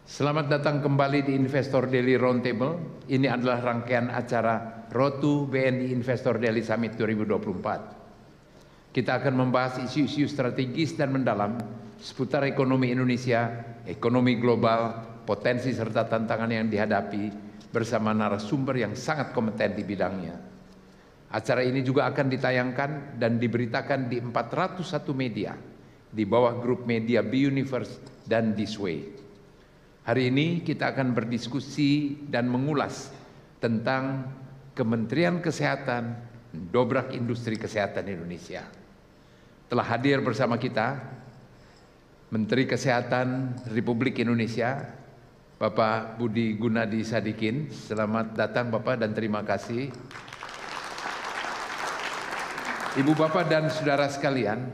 Selamat datang kembali di Investor Daily Roundtable. Ini adalah rangkaian acara Road to BNI Investor Daily Summit 2024. Kita akan membahas isu-isu strategis dan mendalam seputar ekonomi Indonesia, ekonomi global, potensi serta tantangan yang dihadapi bersama narasumber yang sangat kompeten di bidangnya. Acara ini juga akan ditayangkan dan diberitakan di 401 media di bawah grup media B-Universe dan This Way. Hari ini kita akan berdiskusi dan mengulas tentang Kementerian Kesehatan dobrak industri kesehatan Indonesia. Telah hadir bersama kita Menteri Kesehatan Republik Indonesia, Bapak Budi Gunadi Sadikin. Selamat datang Bapak dan terima kasih. Ibu Bapak dan saudara sekalian,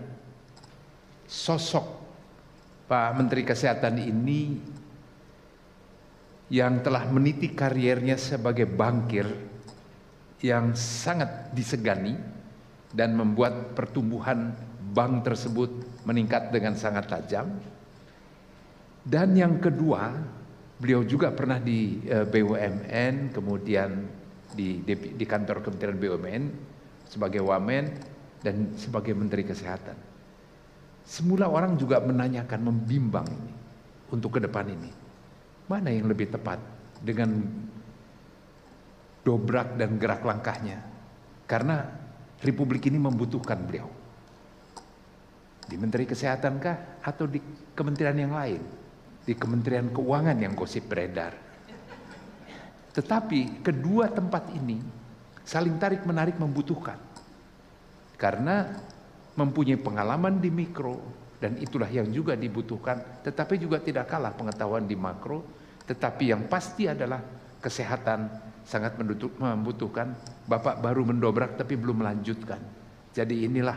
sosok Pak Menteri Kesehatan ini yang telah meniti kariernya sebagai bankir yang sangat disegani dan membuat pertumbuhan bank tersebut meningkat dengan sangat tajam. Dan yang kedua, beliau juga pernah di BUMN, kemudian di kantor Kementerian BUMN sebagai Wamen dan sebagai Menteri Kesehatan. Semula orang juga menanyakan, membimbang ini untuk ke depan ini. Mana yang lebih tepat dengan dobrak dan gerak langkahnya? Karena Republik ini membutuhkan beliau. Di Menteri Kesehatan kah? Atau di kementerian yang lain? Di Kementerian Keuangan yang gosip beredar. Tetapi kedua tempat ini saling tarik-menarik membutuhkan. Karena mempunyai pengalaman di mikro, dan itulah yang juga dibutuhkan, tetapi juga tidak kalah pengetahuan di makro. Tetapi yang pasti adalah kesehatan sangat membutuhkan. Bapak baru mendobrak tapi belum melanjutkan. Jadi inilah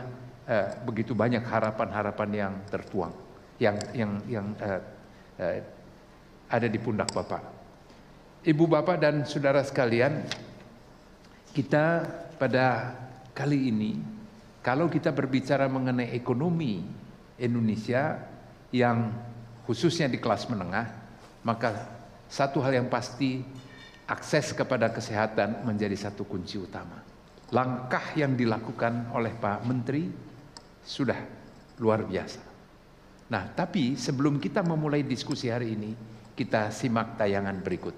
begitu banyak harapan-harapan yang tertuang, yang ada di pundak Bapak. Ibu Bapak dan saudara sekalian, kita pada kali ini, kalau kita berbicara mengenai ekonomi Indonesia yang khususnya di kelas menengah, maka satu hal yang pasti, akses kepada kesehatan menjadi satu kunci utama. Langkah yang dilakukan oleh Pak Menteri sudah luar biasa. Nah, tapi sebelum kita memulai diskusi hari ini, kita simak tayangan berikut.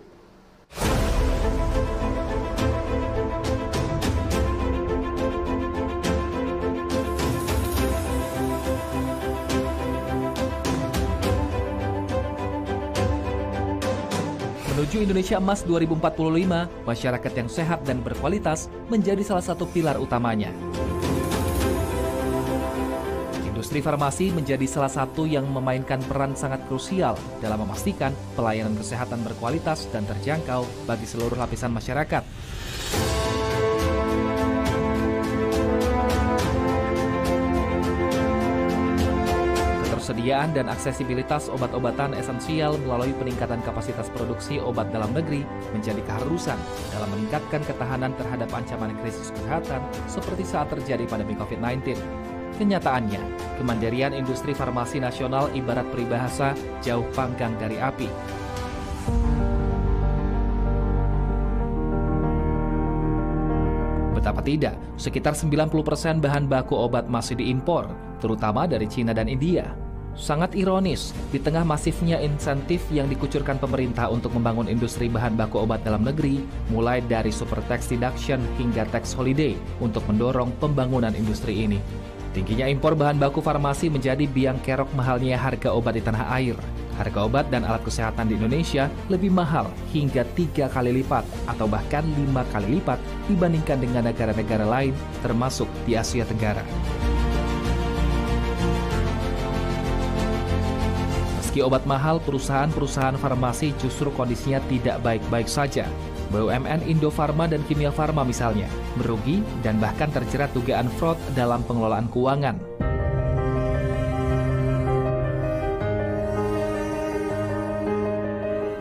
Menuju Indonesia Emas 2045, masyarakat yang sehat dan berkualitas menjadi salah satu pilar utamanya. Industri farmasi menjadi salah satu yang memainkan peran sangat krusial dalam memastikan pelayanan kesehatan berkualitas dan terjangkau bagi seluruh lapisan masyarakat. Ketersediaan dan aksesibilitas obat-obatan esensial melalui peningkatan kapasitas produksi obat dalam negeri menjadi keharusan dalam meningkatkan ketahanan terhadap ancaman krisis kesehatan seperti saat terjadi pandemi COVID-19. Kenyataannya, kemandirian industri farmasi nasional ibarat peribahasa jauh panggang dari api. Betapa tidak, sekitar 90% bahan baku obat masih diimpor, terutama dari Cina dan India. Sangat ironis, di tengah masifnya insentif yang dikucurkan pemerintah untuk membangun industri bahan baku obat dalam negeri, mulai dari super tax deduction hingga tax holiday untuk mendorong pembangunan industri ini. Tingginya impor bahan baku farmasi menjadi biang kerok mahalnya harga obat di tanah air. Harga obat dan alat kesehatan di Indonesia lebih mahal hingga 3 kali lipat atau bahkan 5 kali lipat dibandingkan dengan negara-negara lain termasuk di Asia Tenggara. Meski obat mahal, perusahaan-perusahaan farmasi justru kondisinya tidak baik-baik saja. BUMN Indofarma dan Kimia Farma misalnya, merugi dan bahkan terjerat dugaan fraud dalam pengelolaan keuangan.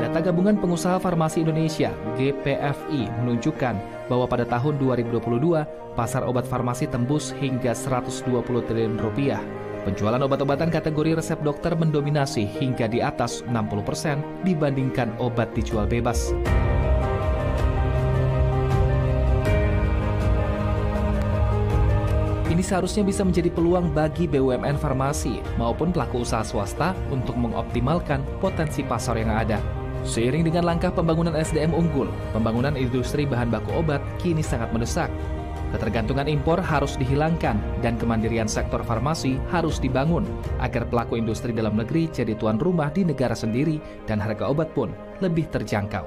Data Gabungan Pengusaha Farmasi Indonesia, GPFI, menunjukkan bahwa pada tahun 2022, pasar obat farmasi tembus hingga 120 triliun rupiah. Penjualan obat-obatan kategori resep dokter mendominasi hingga di atas 60% dibandingkan obat dijual bebas. Ini seharusnya bisa menjadi peluang bagi BUMN farmasi maupun pelaku usaha swasta untuk mengoptimalkan potensi pasar yang ada. Seiring dengan langkah pembangunan SDM unggul, pembangunan industri bahan baku obat kini sangat mendesak. Ketergantungan impor harus dihilangkan dan kemandirian sektor farmasi harus dibangun agar pelaku industri dalam negeri jadi tuan rumah di negara sendiri dan harga obat pun lebih terjangkau.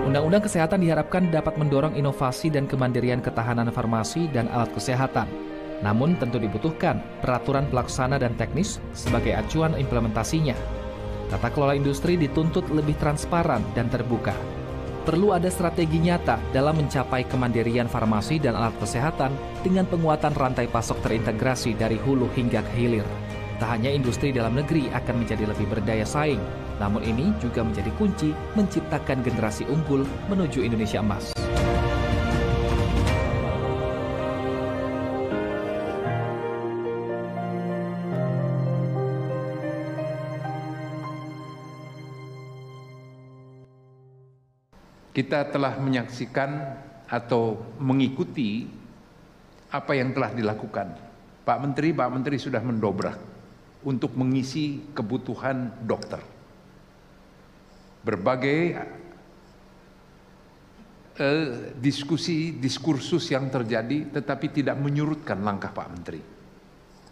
Undang-undang Kesehatan diharapkan dapat mendorong inovasi dan kemandirian ketahanan farmasi dan alat kesehatan. Namun tentu dibutuhkan peraturan pelaksana dan teknis sebagai acuan implementasinya. Tata kelola industri dituntut lebih transparan dan terbuka. Perlu ada strategi nyata dalam mencapai kemandirian farmasi dan alat kesehatan dengan penguatan rantai pasok terintegrasi dari hulu hingga ke hilir. Tak hanya industri dalam negeri akan menjadi lebih berdaya saing, namun ini juga menjadi kunci menciptakan generasi unggul menuju Indonesia Emas. Kita telah menyaksikan atau mengikuti apa yang telah dilakukan. Pak Menteri sudah mendobrak untuk mengisi kebutuhan dokter. Berbagai diskursus yang terjadi tetapi tidak menyurutkan langkah Pak Menteri.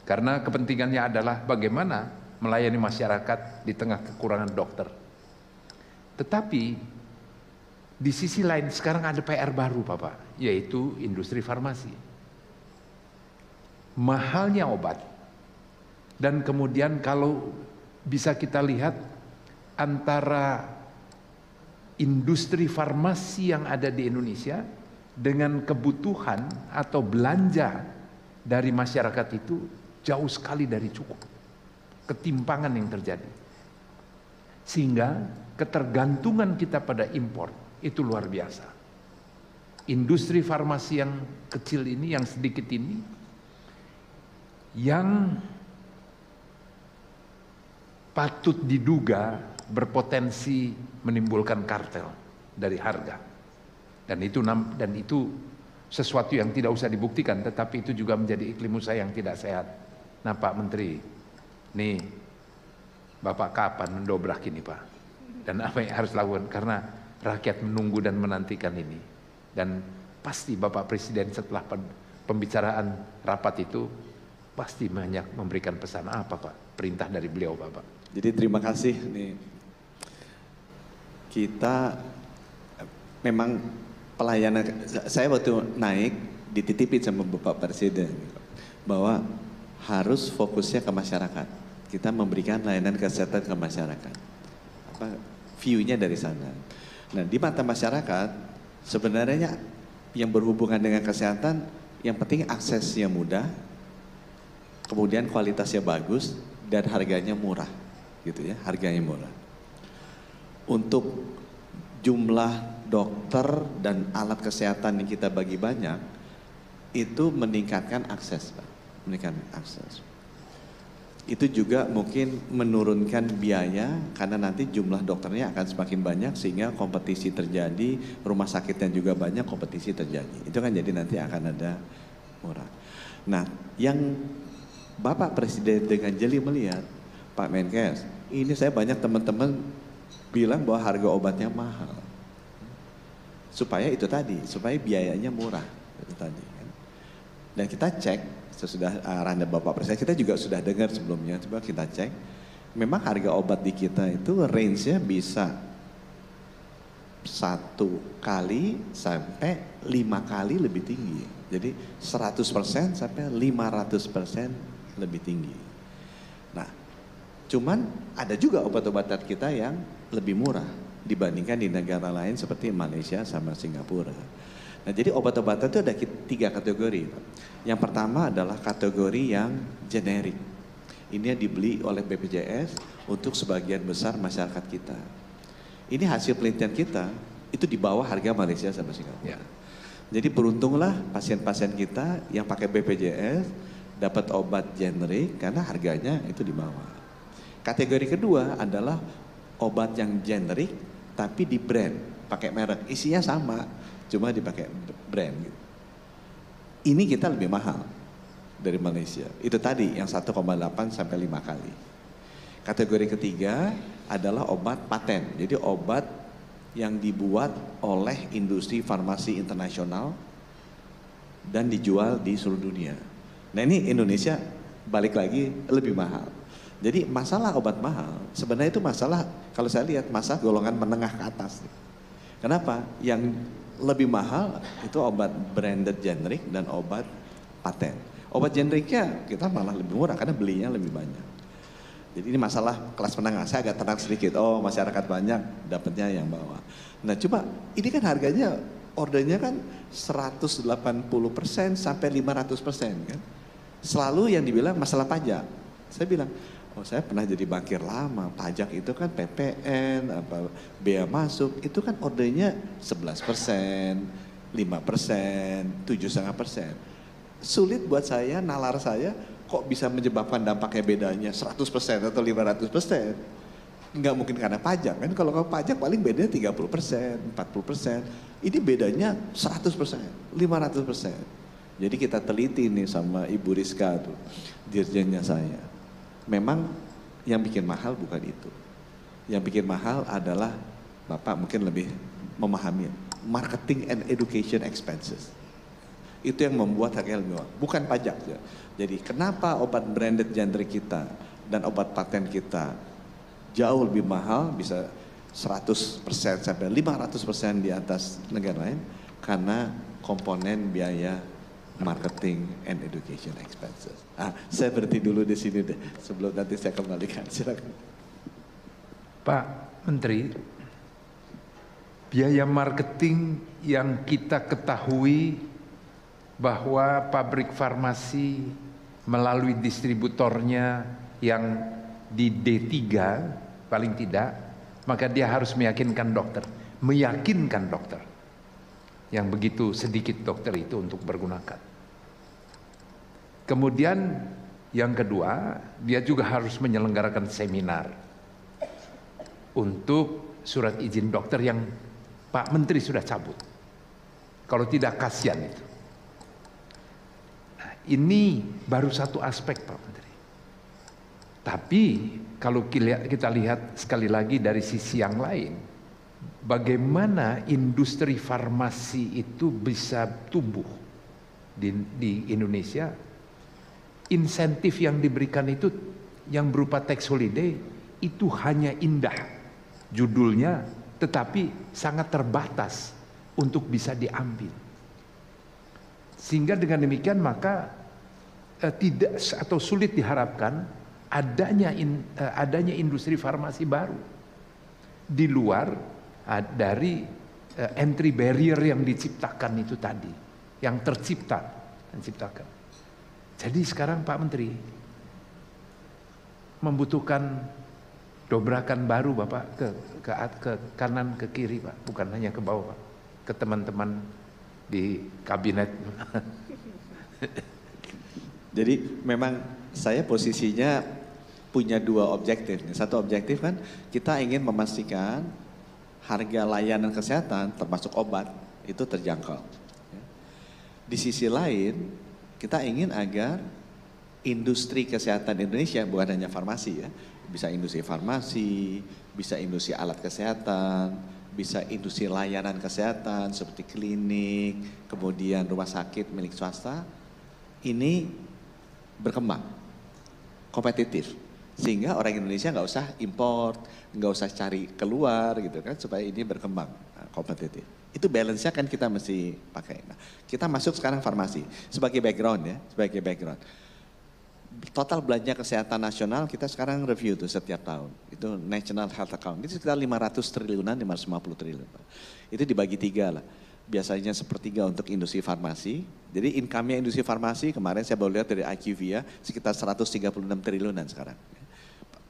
Karena kepentingannya adalah bagaimana melayani masyarakat di tengah kekurangan dokter. Tetapi di sisi lain sekarang ada PR baru Bapak, yaitu industri farmasi. Mahalnya obat. Dan kemudian kalau bisa kita lihat antara industri farmasi yang ada di Indonesia dengan kebutuhan atau belanja dari masyarakat itu jauh sekali dari cukup. Ketimpangan yang terjadi. Sehingga ketergantungan kita pada impor itu luar biasa. Industri farmasi yang kecil ini, yang sedikit ini, yang patut diduga berpotensi menimbulkan kartel dari harga. Dan itu sesuatu yang tidak usah dibuktikan, tetapi itu juga menjadi iklim usaha yang tidak sehat. Nah Pak Menteri, nih Bapak kapan mendobrak ini Pak? Dan apa yang harus lakukan? Karena rakyat menunggu dan menantikan ini. Dan pasti Bapak Presiden setelah pembicaraan rapat itu pasti banyak memberikan pesan apa Pak? Perintah dari beliau Bapak. Jadi terima kasih nih. Kita memang pelayanan, saya waktu naik dititipin sama Bapak Presiden bahwa harus fokusnya ke masyarakat. Kita memberikan layanan kesehatan ke masyarakat. View-nya dari sana. Nah di mata masyarakat sebenarnya yang berhubungan dengan kesehatan yang penting aksesnya mudah, kemudian kualitasnya bagus dan harganya murah, gitu ya, harganya murah. Untuk jumlah dokter dan alat kesehatan yang kita bagi banyak itu meningkatkan akses, Pak. Meningkatkan akses. Itu juga mungkin menurunkan biaya karena nanti jumlah dokternya akan semakin banyak sehingga kompetisi terjadi, rumah sakitnya juga banyak, kompetisi terjadi. Itu kan jadi nanti akan ada murah. Nah, yang Bapak Presiden dengan jeli melihat, Pak Menkes, ini saya banyak teman-teman bilang bahwa harga obatnya mahal. Supaya itu tadi, supaya biayanya murah. Itu tadi. Dan kita cek, sesudah arahan Bapak Presiden, kita juga sudah dengar sebelumnya, coba kita cek. Memang harga obat di kita itu range-nya bisa 1 kali sampai 5 kali lebih tinggi. Jadi 100% sampai 500% lebih tinggi. Nah, cuman ada juga obat-obatan kita yang lebih murah dibandingkan di negara lain seperti Malaysia sama Singapura. Nah, jadi obat-obatan itu ada 3 kategori. Yang pertama adalah kategori yang generik. Ini yang dibeli oleh BPJS untuk sebagian besar masyarakat kita. Ini hasil penelitian kita, itu di bawah harga Malaysia sama Singapura. Ya. Jadi beruntunglah pasien-pasien kita yang pakai BPJS dapat obat generik karena harganya itu di bawah. Kategori kedua adalah obat yang generik tapi di brand, pakai merek, isinya sama, cuma dipakai brand. Gitu. Ini kita lebih mahal dari Malaysia. Itu tadi yang 1,8 sampai 5 kali. Kategori ketiga adalah obat paten. Jadi obat yang dibuat oleh industri farmasi internasional dan dijual di seluruh dunia. Nah ini Indonesia balik lagi lebih mahal. Jadi masalah obat mahal sebenarnya itu masalah, kalau saya lihat masalah golongan menengah ke atas. Kenapa? Yang lebih mahal itu obat branded generik dan obat paten. Obat generiknya kita malah lebih murah karena belinya lebih banyak. Jadi ini masalah kelas menengah, saya agak tenang sedikit, oh masyarakat banyak dapatnya yang bawah. Nah coba ini kan harganya, ordernya kan 180% sampai 500% kan. Selalu yang dibilang masalah pajak. Saya bilang, oh saya pernah jadi bankir lama, pajak itu kan PPN, bea masuk, itu kan ordernya 11%, 5%, 7,5%. Sulit buat saya, nalar saya, kok bisa menyebabkan dampaknya bedanya 100% atau 500%. Nggak mungkin karena pajak kan, kalau pajak paling bedanya 30%, 40%. Ini bedanya 100%, 500%. Jadi kita teliti nih sama Ibu Rizka tuh, dirjennya saya. Memang yang bikin mahal bukan itu. Yang bikin mahal adalah, Bapak mungkin lebih memahami, marketing and education expenses. Itu yang membuat harganya lebih mahal, bukan pajak ya. Jadi kenapa obat branded generik kita dan obat paten kita jauh lebih mahal, bisa 100% sampai 500% di atas negara lain? Karena komponen biaya marketing and education expenses. Saya berhenti dulu di sini deh, sebelum nanti saya kembalikan. Silakan. Pak Menteri, biaya marketing yang kita ketahui bahwa pabrik farmasi melalui distributornya yang di D3 paling tidak, maka dia harus meyakinkan dokter yang begitu sedikit dokter itu untuk bergunakan. Kemudian yang kedua, dia juga harus menyelenggarakan seminar untuk surat izin dokter yang Pak Menteri sudah cabut. Kalau tidak kasihan itu. Ini baru satu aspek Pak Menteri. Tapi kalau kita lihat sekali lagi dari sisi yang lain, bagaimana industri farmasi itu bisa tumbuh di Indonesia? Insentif yang diberikan itu yang berupa tax holiday itu hanya indah judulnya, tetapi sangat terbatas untuk bisa diambil. Sehingga dengan demikian maka tidak atau sulit diharapkan adanya industri farmasi baru di luar dari entry barrier yang diciptakan itu tadi, yang terciptakan. Jadi sekarang Pak Menteri membutuhkan dobrakan baru Bapak ke kanan ke kiri Pak, bukan hanya ke bawah Pak, ke teman-teman di kabinet. Jadi memang saya posisinya punya dua objektif. Satu objektif kan kita ingin memastikan harga layanan kesehatan termasuk obat itu terjangkau. Di sisi lain kita ingin agar industri kesehatan Indonesia, bukan hanya farmasi ya, bisa industri farmasi, bisa industri alat kesehatan, bisa industri layanan kesehatan seperti klinik, kemudian rumah sakit milik swasta, ini berkembang, kompetitif. Sehingga orang Indonesia nggak usah import, nggak usah cari keluar gitu kan, supaya ini berkembang, kompetitif. Itu balance-nya kan kita mesti pakai. Nah, kita masuk sekarang farmasi. Sebagai background ya, sebagai background. Total belanja kesehatan nasional kita sekarang review tuh setiap tahun. Itu National Health Account. Itu sekitar 500 triliunan, 550 triliun. Itu dibagi 3 lah. Biasanya sepertiga untuk industri farmasi. Jadi income-nya industri farmasi kemarin saya baru lihat dari IQVIA sekitar 136 triliunan sekarang.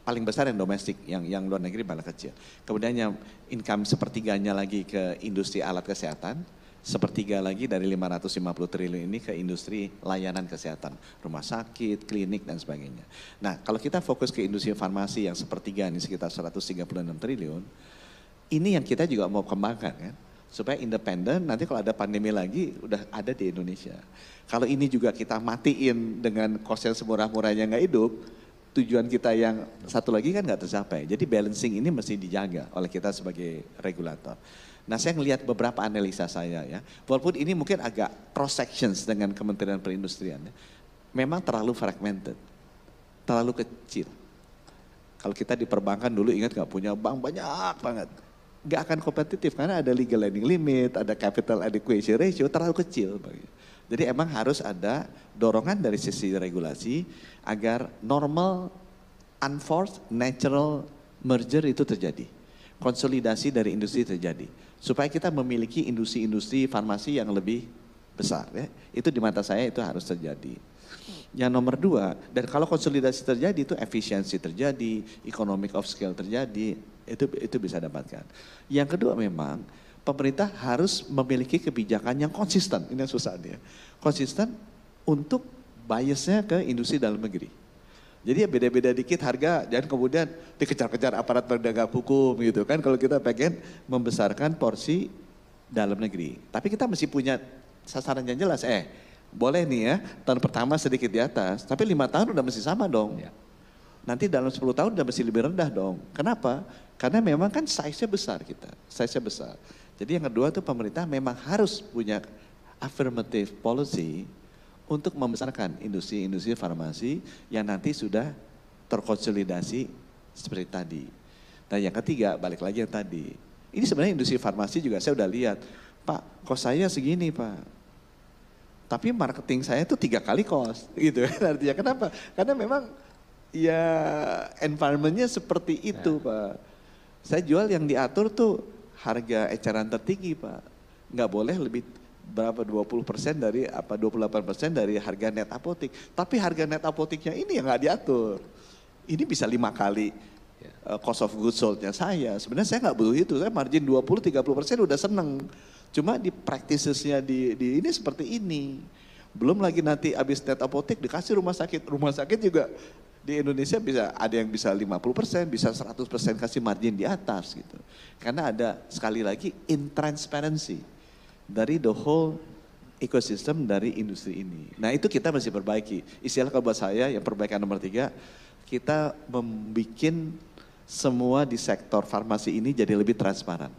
paling besar yang domestik, yang luar negeri malah kecil. Kemudian yang income sepertiganya lagi ke industri alat kesehatan, sepertiga lagi dari 550 triliun ini ke industri layanan kesehatan, rumah sakit, klinik dan sebagainya. Nah, kalau kita fokus ke industri farmasi yang sepertiga ini sekitar 136 triliun, ini yang kita juga mau kembangkan kan, supaya independen nanti kalau ada pandemi lagi udah ada di Indonesia. Kalau ini juga kita matiin dengan cost yang semurah-murahnya nggak hidup, tujuan kita yang satu lagi kan nggak tercapai. Jadi balancing ini mesti dijaga oleh kita sebagai regulator. Nah, saya ngelihat beberapa analisa saya ya, walaupun ini mungkin agak cross sections dengan Kementerian Perindustrian, ya, memang terlalu fragmented, terlalu kecil. Kalau kita di perbankan dulu ingat nggak punya bank banyak banget, nggak akan kompetitif karena ada legal lending limit, ada capital adequacy ratio terlalu kecil. Jadi emang harus ada dorongan dari sisi regulasi agar normal, unforced, natural merger itu terjadi. Konsolidasi dari industri terjadi. Supaya kita memiliki industri-industri farmasi yang lebih besar. Ya. Itu di mata saya itu harus terjadi. Yang nomor dua, dan kalau konsolidasi terjadi itu efisiensi terjadi, economic of scale terjadi, itu bisa dapatkan. Yang kedua memang, pemerintah harus memiliki kebijakan yang konsisten, ini yang susah dia. Konsisten untuk biasnya ke industri dalam negeri. Jadi ya beda-beda dikit harga, jangan kemudian dikejar-kejar aparat penegak hukum gitu kan. Kalau kita pengen membesarkan porsi dalam negeri. Tapi kita mesti punya sasaran yang jelas, boleh nih ya tahun pertama sedikit di atas, tapi 5 tahun udah mesti sama dong. Ya. Nanti dalam 10 tahun udah mesti lebih rendah dong. Kenapa? Karena memang kan size-nya besar kita, size-nya besar. Jadi yang kedua tuh pemerintah memang harus punya affirmative policy untuk membesarkan industri-industri farmasi yang nanti sudah terkonsolidasi seperti tadi. Nah yang ketiga, balik lagi yang tadi. Ini sebenarnya industri farmasi juga saya udah lihat, Pak, kos saya segini Pak. Tapi marketing saya tuh 3 kali kos, gitu kan artinya. Kenapa? Karena memang ya environment-nya seperti itu Pak. Saya jual yang diatur tuh harga eceran tertinggi Pak. Nggak boleh lebih berapa 20% dari 28% dari harga net apotik. Tapi harga net apotiknya ini yang nggak diatur. Ini bisa 5 kali cost of goods sold-nya saya. Sebenarnya saya nggak butuh itu. Saya margin 20-30% udah seneng. Cuma di practices-nya di ini seperti ini. Belum lagi nanti habis net apotik dikasih rumah sakit. Rumah sakit juga di Indonesia bisa ada yang bisa 50%, bisa 100% kasih margin di atas gitu. Karena ada sekali lagi intransparency dari the whole ecosystem dari industri ini. Nah itu kita mesti perbaiki. Istilah kalau buat saya yang perbaikan nomor 3, kita membuat semua di sektor farmasi ini jadi lebih transparan.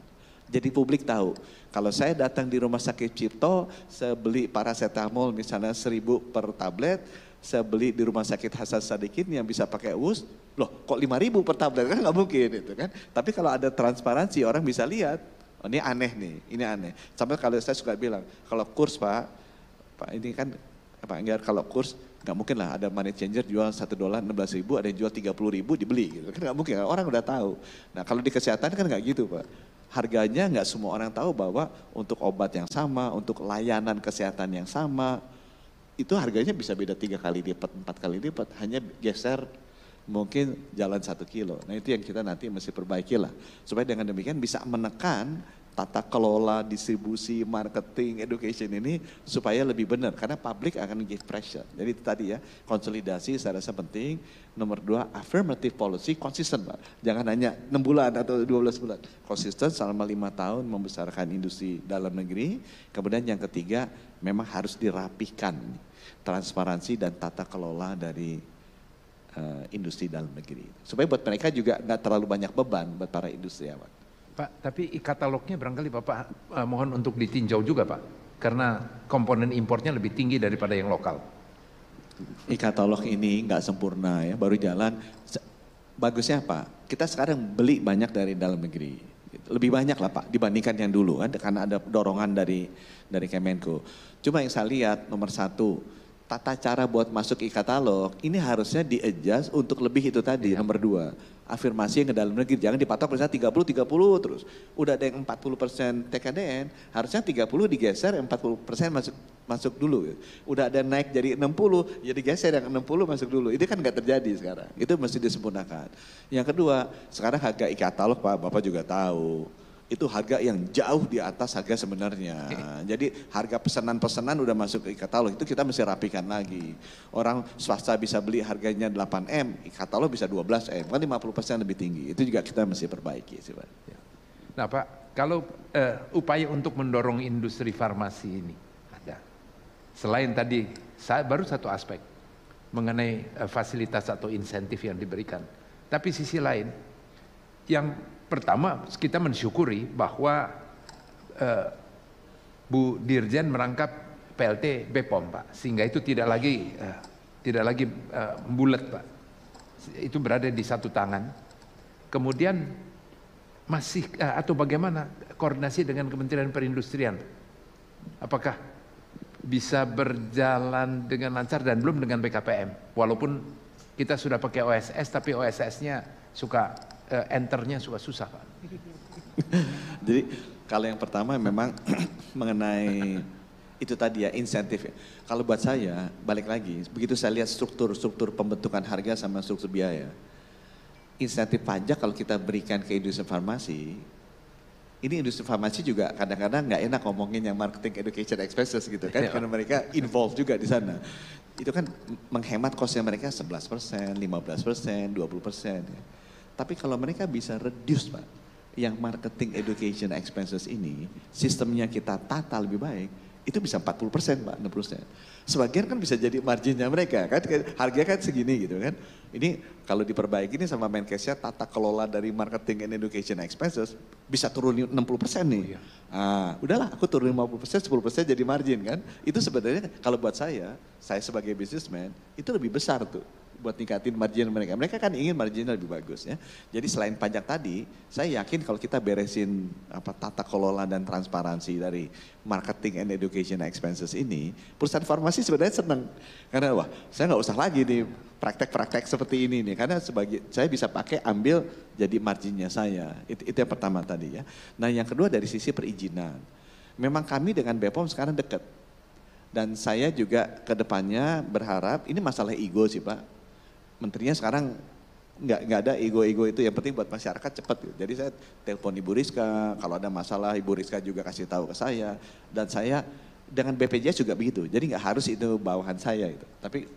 Jadi publik tahu, kalau saya datang di rumah sakit Cipto, saya beli paracetamol misalnya 1.000 per tablet, saya beli di rumah sakit Hasan Sadikin yang bisa pakai US, loh kok 5.000 per tablet, kan nggak mungkin itu kan. Tapi kalau ada transparansi orang bisa lihat, oh, ini aneh nih, ini aneh. Sampai kalau saya suka bilang, kalau kurs Pak ini kan, enggak kalau kurs nggak mungkin lah ada money changer jual $1 16.000, ada yang jual 30.000 dibeli gitu. Kan nggak mungkin, orang udah tahu. Nah kalau di kesehatan kan nggak gitu Pak. Harganya nggak semua orang tahu bahwa untuk obat yang sama, untuk layanan kesehatan yang sama, itu harganya bisa beda 3 kali lipat, 4 kali lipat, hanya geser mungkin jalan 1 kilo. Nah itu yang kita nanti mesti perbaiki lah. Supaya dengan demikian bisa menekan tata kelola, distribusi, marketing, education ini supaya lebih benar. Karena publik akan give pressure. Jadi itu tadi ya, konsolidasi saya rasa penting. Nomor 2, affirmative policy konsisten Pak. Jangan hanya 6 bulan atau 12 bulan. Konsisten selama 5 tahun membesarkan industri dalam negeri. Kemudian yang ketiga, memang harus dirapihkan transparansi dan tata kelola dari industri dalam negeri. Supaya buat mereka juga nggak terlalu banyak beban buat para industriawan. Pak, tapi katalognya barangkali Bapak mohon untuk ditinjau juga Pak. Karena komponen importnya lebih tinggi daripada yang lokal. E-katalog ini nggak sempurna ya, baru jalan. Bagusnya apa? Kita sekarang beli banyak dari dalam negeri. Lebih banyak lah Pak dibandingkan yang dulu kan, karena ada dorongan dari Kemenko. Cuma yang saya lihat nomor 1, tata cara buat masuk e-katalog ini harusnya di-adjust untuk lebih itu tadi, nomor 2. Afirmasi yang ke dalam negeri, jangan dipatok misalnya 30 terus. Udah ada yang 40% TKDN, harusnya 30 digeser, 40% masuk dulu. Udah ada naik jadi 60, ya digeser yang 60 masuk dulu. Itu kan nggak terjadi sekarang, itu mesti disempurnakan. Yang kedua, sekarang harga e-katalog Pak, Bapak juga tahu. Itu harga yang jauh di atas harga sebenarnya. Jadi harga pesanan-pesanan udah masuk ke e-katalog, itu kita mesti rapikan lagi. Orang swasta bisa beli harganya 8M, e-katalog bisa 12M, kan 50% lebih tinggi. Itu juga kita mesti perbaiki sih Pak. Nah Pak, kalau upaya untuk mendorong industri farmasi ini ada. Selain tadi, baru satu aspek mengenai fasilitas atau insentif yang diberikan. Tapi sisi lain, yang pertama, kita mensyukuri bahwa Bu Dirjen merangkap PLT BPOM, Pak, sehingga itu tidak lagi bulat, Pak. Itu berada di satu tangan. Kemudian masih atau bagaimana koordinasi dengan Kementerian Perindustrian? Apakah bisa berjalan dengan lancar dan belum dengan BKPM? Walaupun kita sudah pakai OSS, tapi OSS-nya suka enternya suka susah Pak. Jadi kalau yang pertama memang mengenai itu tadi ya insentif. Kalau buat saya balik lagi, begitu saya lihat struktur pembentukan harga sama struktur biaya, insentif pajak kalau kita berikan ke industri farmasi, ini industri farmasi juga kadang-kadang nggak enak ngomongin yang marketing education expenses gitu kan, karena mereka involved juga di sana. Itu kan menghemat kosnya mereka 11%, 15%, 20%. Ya. Tapi kalau mereka bisa reduce Pak, yang marketing education expenses ini, sistemnya kita tata lebih baik, itu bisa 40% Pak, 60%. Sebagian kan bisa jadi marginnya mereka, kan harga kan segini gitu kan. Ini kalau diperbaiki ini sama Menkesnya, tata kelola dari marketing and education expenses bisa turun 60% nih. Udahlah aku turun 50%, 10% jadi margin kan. Itu sebenarnya kalau buat saya sebagai businessman, itu lebih besar tuh. Buat ningkatin margin mereka. Mereka kan ingin marginnya lebih bagus ya. Jadi selain pajak tadi, saya yakin kalau kita beresin tata kelola dan transparansi dari marketing and education expenses ini, perusahaan farmasi sebenarnya senang. Karena wah, saya nggak usah lagi nih praktek-praktek seperti ini nih. Karena saya bisa pakai ambil jadi marginnya saya. Itu yang pertama tadi ya. Nah yang kedua dari sisi perizinan. Memang kami dengan BPOM sekarang dekat. Dan saya juga ke depannya berharap, ini masalah ego sih Pak. Menterinya sekarang nggak ada ego-ego itu, yang penting buat masyarakat cepat. Gitu. Jadi saya telepon Ibu Rizka, kalau ada masalah Ibu Rizka juga kasih tahu ke saya. Dan saya dengan BPJS juga begitu, jadi nggak harus itu bawahan saya itu. Tapi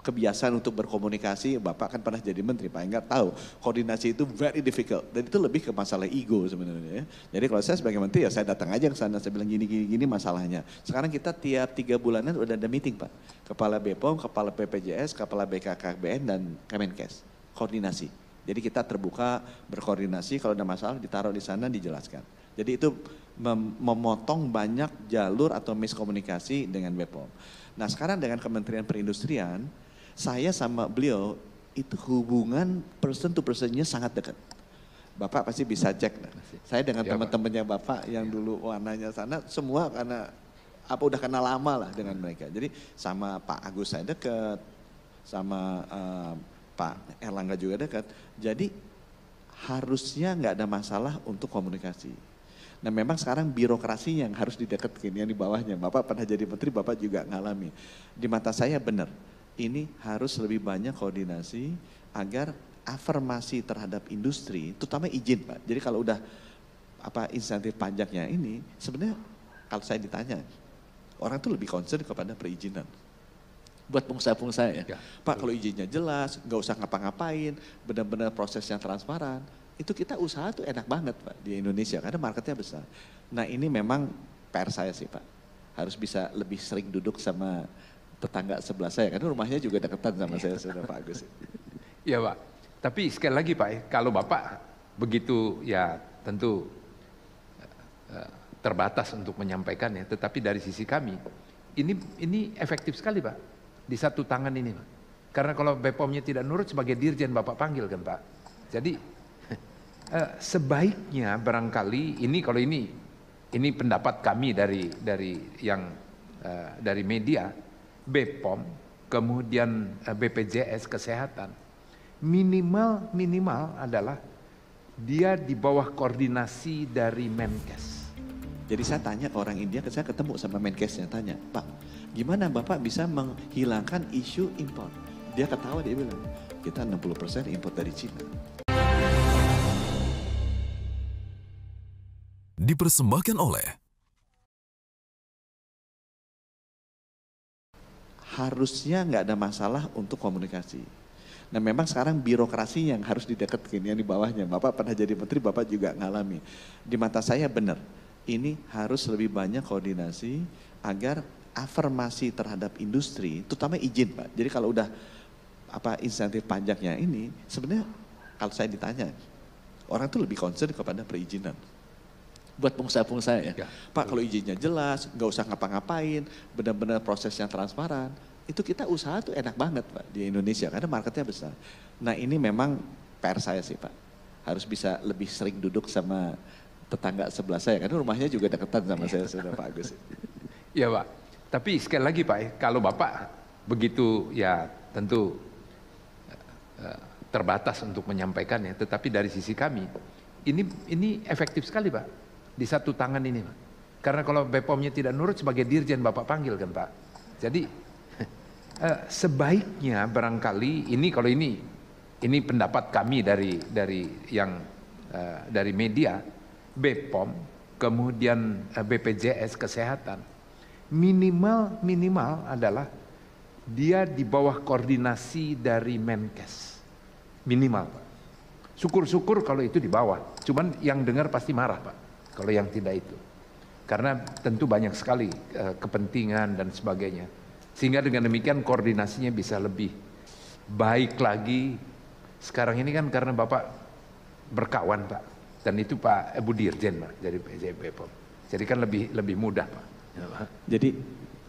kebiasaan untuk berkomunikasi, Bapak kan pernah jadi menteri, Pak Enggar tahu koordinasi itu very difficult. Dan itu lebih ke masalah ego sebenarnya. Jadi kalau saya sebagai menteri ya saya datang aja ke sana, saya bilang gini masalahnya. Sekarang kita tiap 3 bulanan udah ada meeting Pak. Kepala BPOM, Kepala BPJS, Kepala BKKBN dan Kemenkes. Koordinasi. Jadi kita terbuka berkoordinasi, kalau ada masalah ditaruh di sana dijelaskan. Jadi itu memotong banyak jalur atau miskomunikasi dengan BPOM. Nah sekarang dengan Kementerian Perindustrian, saya sama beliau itu hubungan person to personnya sangat dekat. Bapak pasti bisa cek. Saya dengan teman-temannya Bapak yang dulu warnanya sana, semua karena udah kenal lama lah dengan mereka. Jadi sama Pak Agus saya dekat, sama Pak Erlangga juga dekat. Jadi harusnya nggak ada masalah untuk komunikasi. Nah memang sekarang birokrasi yang harus didekatkan, yang di bawahnya. Bapak pernah jadi menteri, Bapak juga ngalami. Di mata saya benar. Ini harus lebih banyak koordinasi agar afirmasi terhadap industri, terutama izin Pak. Jadi kalau udah insentif pajaknya ini, sebenarnya kalau saya ditanya, orang tuh lebih concern kepada perizinan. Buat pengusaha-pengusaha ya. Pak kalau izinnya jelas, nggak usah ngapa-ngapain, benar-benar proses yang transparan, itu kita usaha tuh enak banget Pak di Indonesia, karena marketnya besar. Nah ini memang PR saya sih Pak, harus bisa lebih sering duduk sama tetangga sebelah saya, karena rumahnya juga deketan sama saya sudah Pak Agus. Iya Pak, tapi sekali lagi Pak, kalau Bapak begitu ya tentu terbatas untuk menyampaikannya, tetapi dari sisi kami, ini efektif sekali Pak, di satu tangan ini Pak. Karena kalau BPOM-nya tidak nurut sebagai dirjen Bapak panggil kan Pak. Jadi sebaiknya barangkali kalau ini pendapat kami dari media, BPOM, kemudian BPJS Kesehatan, minimal adalah dia di bawah koordinasi dari Menkes. Jadi saya tanya ke orang India, saya ketemu sama Menkesnya, tanya, Pak, gimana Bapak bisa menghilangkan isu impor? Dia ketawa, dia bilang, kita 60% impor dari Cina. Dipersembahkan oleh harusnya nggak ada masalah untuk komunikasi. Nah memang sekarang birokrasi yang harus didekatkan yang di bawahnya. Bapak pernah jadi menteri, Bapak juga ngalami. Di mata saya benar, ini harus lebih banyak koordinasi agar afirmasi terhadap industri, terutama izin Pak. Jadi kalau udah insentif pajaknya ini, sebenarnya kalau saya ditanya, orang tuh lebih concern kepada perizinan. Buat pengusaha-pengusaha ya. Pak kalau izinnya jelas, nggak usah ngapa-ngapain, benar-benar proses yang transparan, itu kita usaha tuh enak banget Pak di Indonesia karena marketnya besar. Nah ini memang PR saya sih Pak, harus bisa lebih sering duduk sama tetangga sebelah saya, karena rumahnya juga deketan sama saya sudah Pak Agus. Iya Pak, tapi sekali lagi Pak, kalau Bapak begitu ya tentu terbatas untuk menyampaikannya, tetapi dari sisi kami, ini efektif sekali Pak. Di satu tangan ini Pak. Karena kalau BPOM-nya tidak nurut sebagai dirjen Bapak panggil kan Pak. Jadi sebaiknya barangkali ini pendapat kami dari media, BPOM kemudian BPJS Kesehatan minimal adalah dia di bawah koordinasi dari Menkes. Minimal Pak. Syukur-syukur kalau itu di bawah. Cuman yang dengar pasti marah Pak. Kalau yang tidak itu, karena tentu banyak sekali kepentingan dan sebagainya, sehingga dengan demikian koordinasinya bisa lebih baik lagi. Sekarang ini kan karena Bapak berkawan Pak, dan itu Pak Ibu Dirjen Pak dari BPOM, jadi kan lebih mudah Pak. Jadi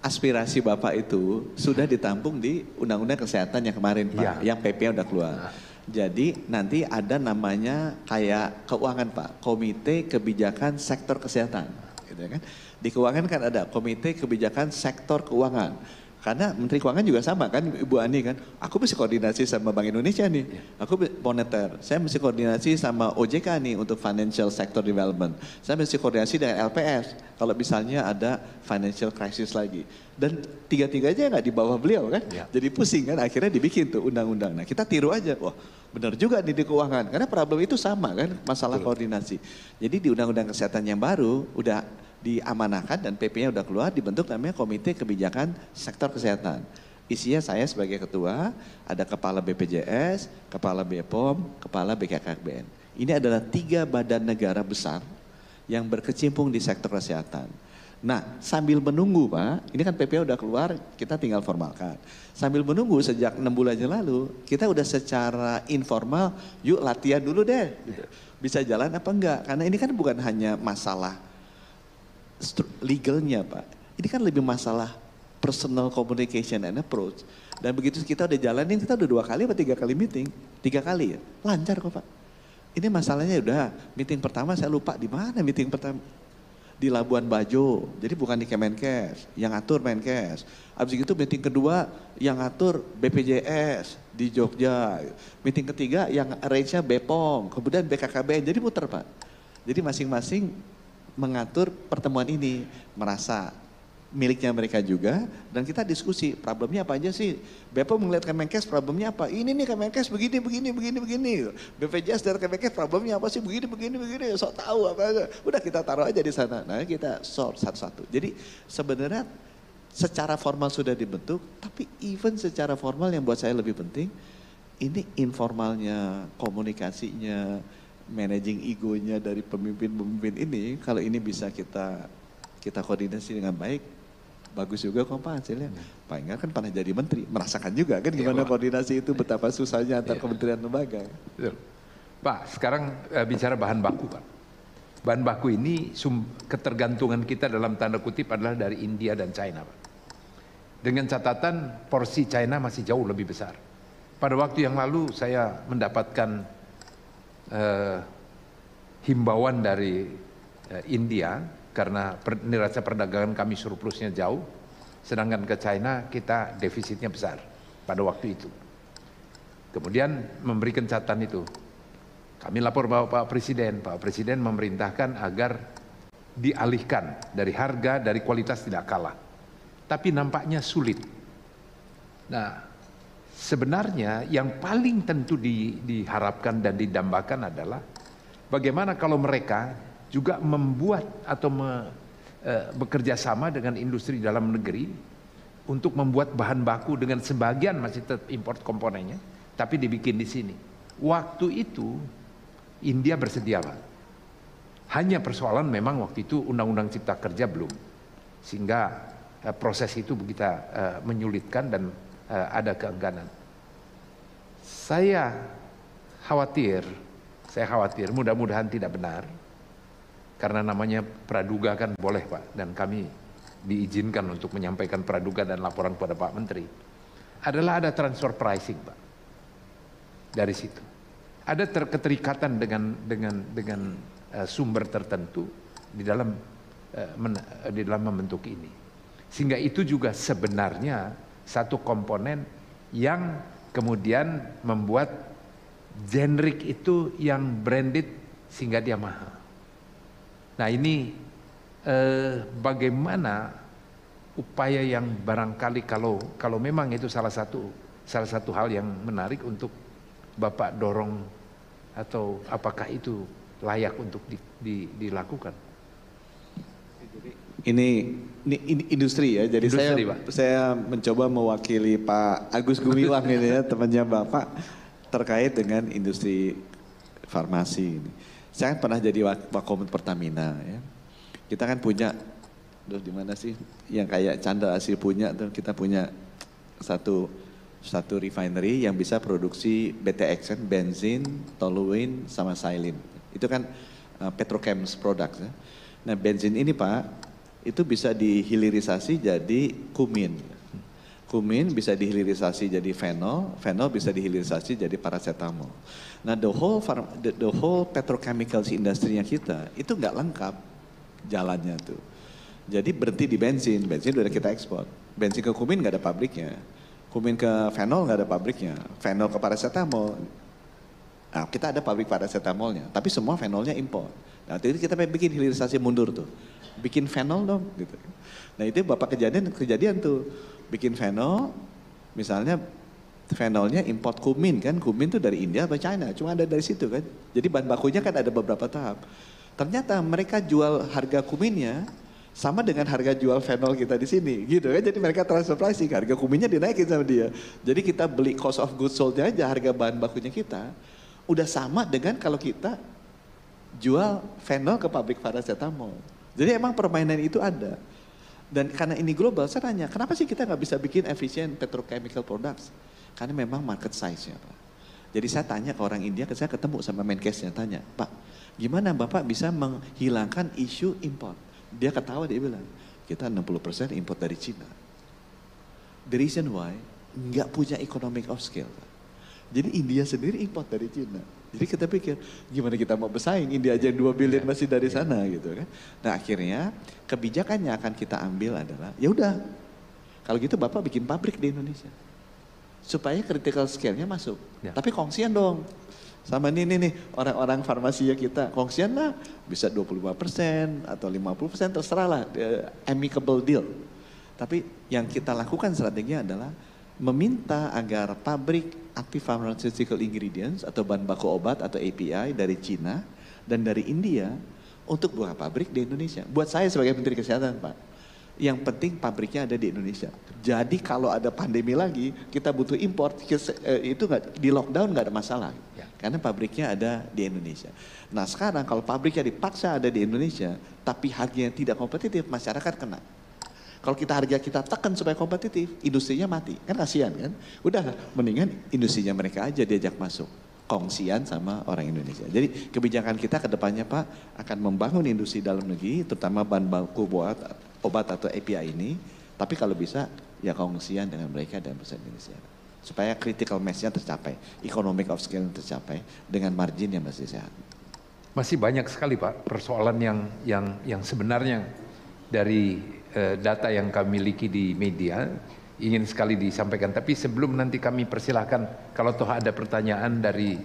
aspirasi Bapak itu sudah ditampung di Undang-Undang Kesehatan yang kemarin Pak, yang PP-nya udah keluar. Jadi nanti ada namanya kayak keuangan Pak, Komite Kebijakan Sektor Kesehatan, gitu kan? Di keuangan kan ada Komite Kebijakan Sektor Keuangan. Karena Menteri Keuangan juga sama kan, Ibu Ani kan, aku mesti koordinasi sama Bank Indonesia nih, aku moneter, saya mesti koordinasi sama OJK nih untuk Financial Sector Development, saya mesti koordinasi dengan LPS kalau misalnya ada financial crisis lagi. Dan tiga-tiganya nggak di bawah beliau kan, jadi pusing kan, akhirnya dibikin tuh undang-undang. Nah kita tiru aja, wah benar juga nih di keuangan, karena problem itu sama kan, masalah koordinasi. Jadi di Undang-Undang Kesehatan yang baru udah diamanahkan dan PP-nya udah keluar, dibentuk namanya Komite Kebijakan Sektor Kesehatan. Isinya saya sebagai ketua, ada kepala BPJS, kepala BPOM, kepala BKKBN. Ini adalah 3 badan negara besar yang berkecimpung di sektor kesehatan. Nah sambil menunggu Pak, ini kan PP udah keluar, kita tinggal formalkan. Sambil menunggu sejak 6 bulan yang lalu, kita udah secara informal, yuk latihan dulu deh. Bisa jalan apa enggak, karena ini kan bukan hanya masalah legalnya Pak, ini kan lebih masalah personal communication and approach. Dan begitu kita udah jalanin, kita udah 2 kali atau 3 kali meeting, 3 kali ya, lancar kok Pak. Ini masalahnya udah, meeting pertama saya lupa di mana meeting pertama, di Labuan Bajo, jadi bukan di Kemenkes, yang ngatur Menkes. Habis itu meeting kedua yang ngatur BPJS di Jogja, meeting ketiga yang arrange-nya BPOM, kemudian BKKBN, jadi muter Pak. Jadi masing-masing mengatur pertemuan ini, merasa miliknya mereka juga, dan kita diskusi problemnya apa aja sih. BPOM melihat Kemenkes problemnya apa, ini nih Kemenkes begini, BPJS dari Kemenkes problemnya apa sih, begini, sok tahu apa, udah kita taruh aja di sana, nah kita solve satu-satu. Jadi sebenarnya secara formal sudah dibentuk, tapi even secara formal yang buat saya lebih penting, ini informalnya, komunikasinya, managing egonya dari pemimpin-pemimpin ini, kalau ini bisa kita koordinasi dengan baik, bagus juga kok Pak hasilnya. Pak Enggar kan pernah jadi menteri, merasakan juga kan gimana koordinasi itu, betapa susahnya antar kementerian lembaga. Betul. Pak, sekarang bicara bahan baku Pak. Bahan baku ini ketergantungan kita dalam tanda kutip adalah dari India dan China Pak. Dengan catatan porsi China masih jauh lebih besar. Pada waktu yang lalu saya mendapatkan himbauan dari India karena neraca perdagangan kami surplusnya jauh, Sedangkan ke China kita defisitnya besar pada waktu itu. Kemudian memberikan catatan itu. Kami lapor Pak Presiden memerintahkan agar dialihkan dari harga, dari kualitas tidak kalah. Tapi nampaknya sulit. Nah, sebenarnya yang paling tentu diharapkan dan didambakan adalah bagaimana kalau mereka juga membuat atau bekerja sama dengan industri dalam negeri untuk membuat bahan baku dengan sebagian masih tetap import komponennya, tapi dibikin di sini. Waktu itu India bersedia, Pak. Hanya persoalan memang waktu itu Undang-Undang Cipta Kerja belum, sehingga proses itu kita menyulitkan dan ada keengganan. Saya khawatir, mudah-mudahan tidak benar, karena namanya praduga kan boleh Pak, dan kami diizinkan untuk menyampaikan praduga dan laporan kepada Pak Menteri. Adalah ada transfer pricing Pak, dari situ. Ada keterikatan dengan sumber tertentu di dalam membentuk ini, sehingga itu juga sebenarnya satu komponen yang kemudian membuat generic itu yang branded sehingga dia mahal. Nah ini bagaimana upaya yang barangkali kalau memang itu salah satu hal yang menarik untuk Bapak dorong, atau apakah itu layak untuk dilakukan? Ini industri ya, jadi industri, saya mencoba mewakili Pak Agus Gumiwang ini ya, temannya Bapak, terkait dengan industri farmasi ini. Saya kan pernah jadi Wakomen Pertamina ya. Kita kan punya, di mana sih yang kayak Chandra Asri punya tuh, kita punya satu refinery yang bisa produksi BTX kan, bensin, toluene sama xylene. Itu kan petrochemicals products ya. Nah, bensin ini Pak, itu bisa dihilirisasi jadi kumin. Kumin bisa dihilirisasi jadi fenol, fenol bisa dihilirisasi jadi paracetamol. Nah, the whole petrochemicals industry-nya kita itu nggak lengkap jalannya tuh. Jadi berhenti di bensin udah kita ekspor. Bensin ke kumin nggak ada pabriknya. Kumin ke fenol nggak ada pabriknya. Fenol ke paracetamol. Nah, kita ada pabrik paracetamolnya, tapi semua fenolnya impor. Nah, itu kita bikin hilirisasi mundur tuh. Bikin fenol dong gitu. Nah, itu Bapak kejadian tuh. Bikin fenol, misalnya fenolnya import kumin kan, kumin tuh dari India atau China, cuma ada dari situ kan. Jadi bahan bakunya kan ada beberapa tahap. Ternyata mereka jual harga kuminnya sama dengan harga jual fenol kita di sini, gitu kan. Jadi mereka transfer pricing, harga kuminnya dinaikin sama dia. Jadi kita beli cost of goods sold-nya aja, harga bahan bakunya kita udah sama dengan kalau kita jual fenol ke pabrik paracetamol. Jadi emang permainan itu ada. Dan karena ini global, saya tanya, kenapa sih kita nggak bisa bikin efisien petrochemical products? Karena memang market size-nya, Pak. Jadi saya tanya ke orang India, saya ketemu sama Menkesnya, tanya, Pak, gimana Bapak bisa menghilangkan isu import? Dia ketawa, dia bilang, kita 60% import dari Cina. The reason why, nggak punya economic of scale, Pak. Jadi India sendiri import dari Cina. Jadi kita pikir, gimana kita mau bersaing, India aja 2 billion masih dari sana gitu kan. Nah akhirnya kebijakannya akan kita ambil adalah, ya udah, kalau gitu Bapak bikin pabrik di Indonesia. Supaya critical scale-nya masuk. Ya. Tapi kongsian dong. Sama nih orang-orang farmasinya kita, kongsian lah bisa 25% atau 50%, terserah lah, amicable deal. Tapi yang kita lakukan strateginya adalah meminta agar pabrik active pharmaceutical ingredients atau bahan baku obat atau API dari Cina dan dari India untuk buka pabrik di Indonesia. Buat saya sebagai Menteri Kesehatan Pak, yang penting pabriknya ada di Indonesia. Jadi kalau ada pandemi lagi, kita butuh import, itu di lockdown nggak ada masalah. Ya. Karena pabriknya ada di Indonesia. Nah sekarang kalau pabriknya dipaksa ada di Indonesia, tapi harganya tidak kompetitif, masyarakat kena. Kalau harga kita tekan supaya kompetitif, industrinya mati. Kan kasihan kan? Udah mendingan industrinya mereka aja diajak masuk. Kongsian sama orang Indonesia. Jadi kebijakan kita ke depannya Pak akan membangun industri dalam negeri, terutama bahan baku buat obat atau API ini. Tapi kalau bisa ya kongsian dengan mereka dan perusahaan Indonesia. Supaya critical mass-nya tercapai, economic of scale tercapai dengan margin yang masih sehat. Masih banyak sekali Pak persoalan yang sebenarnya dari data yang kami miliki di media ingin sekali disampaikan. Tapi sebelum nanti kami persilahkan kalau toh ada pertanyaan dari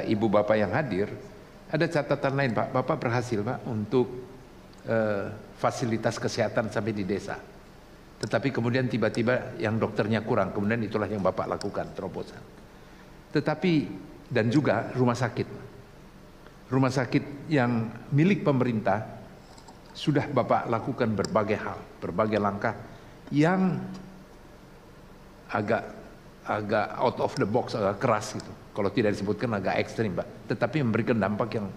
ibu bapak yang hadir, ada catatan lain Pak. Bapak berhasil Pak untuk fasilitas kesehatan sampai di desa. Tetapi kemudian tiba-tiba yang dokternya kurang, kemudian itulah yang Bapak lakukan, terobosan. Tetapi dan juga rumah sakit. Rumah sakit yang milik pemerintah sudah Bapak lakukan berbagai hal, berbagai langkah yang agak out of the box, agak keras gitu. Kalau tidak disebutkan agak ekstrim Pak, tetapi memberikan dampak yang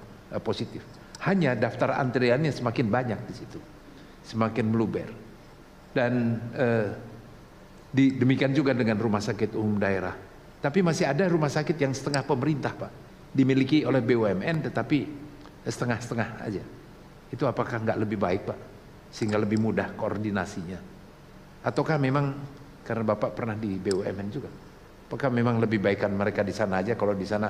positif. Hanya daftar antriannya semakin banyak di situ, semakin meluber. Dan demikian juga dengan rumah sakit umum daerah. Tapi masih ada rumah sakit yang setengah pemerintah Pak, dimiliki oleh BUMN tetapi setengah-setengah aja. Itu apakah nggak lebih baik Pak, sehingga lebih mudah koordinasinya? Ataukah memang karena Bapak pernah di BUMN juga, apakah memang lebih baikkan mereka di sana aja, kalau di sana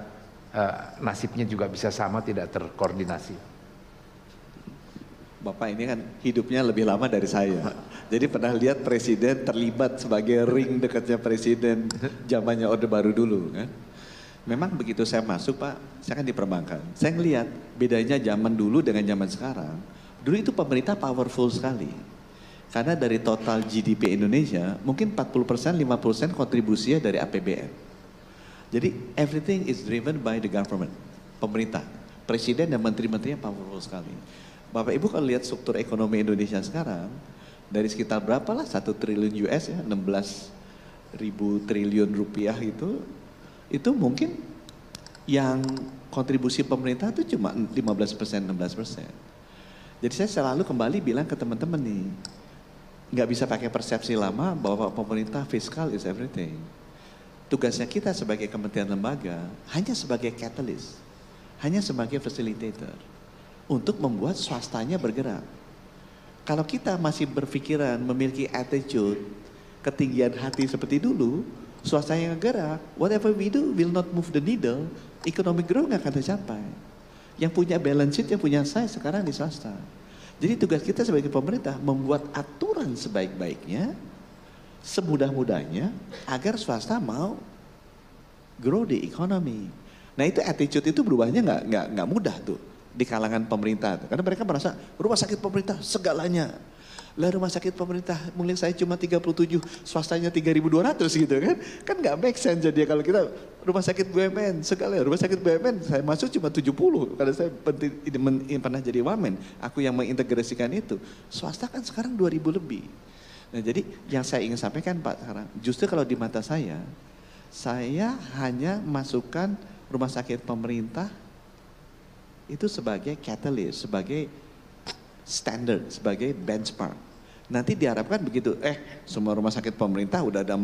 nasibnya juga bisa sama, tidak terkoordinasi? Bapak ini kan hidupnya lebih lama dari saya. Jadi pernah lihat presiden terlibat sebagai ring dekatnya presiden zamannya Orde Baru dulu kan. Memang begitu saya masuk Pak, saya kan di perbankan. Saya ngelihat bedanya zaman dulu dengan zaman sekarang. Dulu itu pemerintah powerful sekali. Karena dari total GDP Indonesia mungkin 40%, 50% kontribusinya dari APBN. Jadi everything is driven by the government, pemerintah. Presiden dan menteri-menterinya powerful sekali. Bapak Ibu kalau lihat struktur ekonomi Indonesia sekarang, dari sekitar berapa lah 1 triliun US ya, 16.000 triliun rupiah itu mungkin yang kontribusi pemerintah itu cuma 15%, 16%. Jadi saya selalu kembali bilang ke teman-teman nih, nggak bisa pakai persepsi lama bahwa pemerintah fiskal is everything. Tugasnya kita sebagai kementerian lembaga hanya sebagai catalyst, hanya sebagai facilitator untuk membuat swastanya bergerak. Kalau kita masih berpikiran memiliki attitude, ketinggian hati seperti dulu, swastanya yang gerak, whatever we do will not move the needle, economic growth nggak akan tercapai. Yang punya balance sheet, yang punya size sekarang di swasta. Jadi tugas kita sebagai pemerintah membuat aturan sebaik-baiknya, semudah-mudahnya agar swasta mau grow the economy. Nah itu attitude itu berubahnya nggak mudah tuh di kalangan pemerintah. Karena mereka merasa rumah sakit pemerintah segalanya. Lah rumah sakit pemerintah mungkin saya cuma 37, swastanya 3.200 gitu kan. Kan nggak make sense jadi kalau kita rumah sakit BUMN segala. Rumah sakit BUMN saya masuk cuma 70 karena saya pernah jadi wamen. Aku yang mengintegrasikan itu. Swasta kan sekarang 2.000 lebih. Nah jadi yang saya ingin sampaikan Pak sekarang, justru kalau di mata saya hanya masukkan rumah sakit pemerintah itu sebagai catalyst, sebagai standard, sebagai benchmark. Nanti diharapkan begitu, semua rumah sakit pemerintah udah ada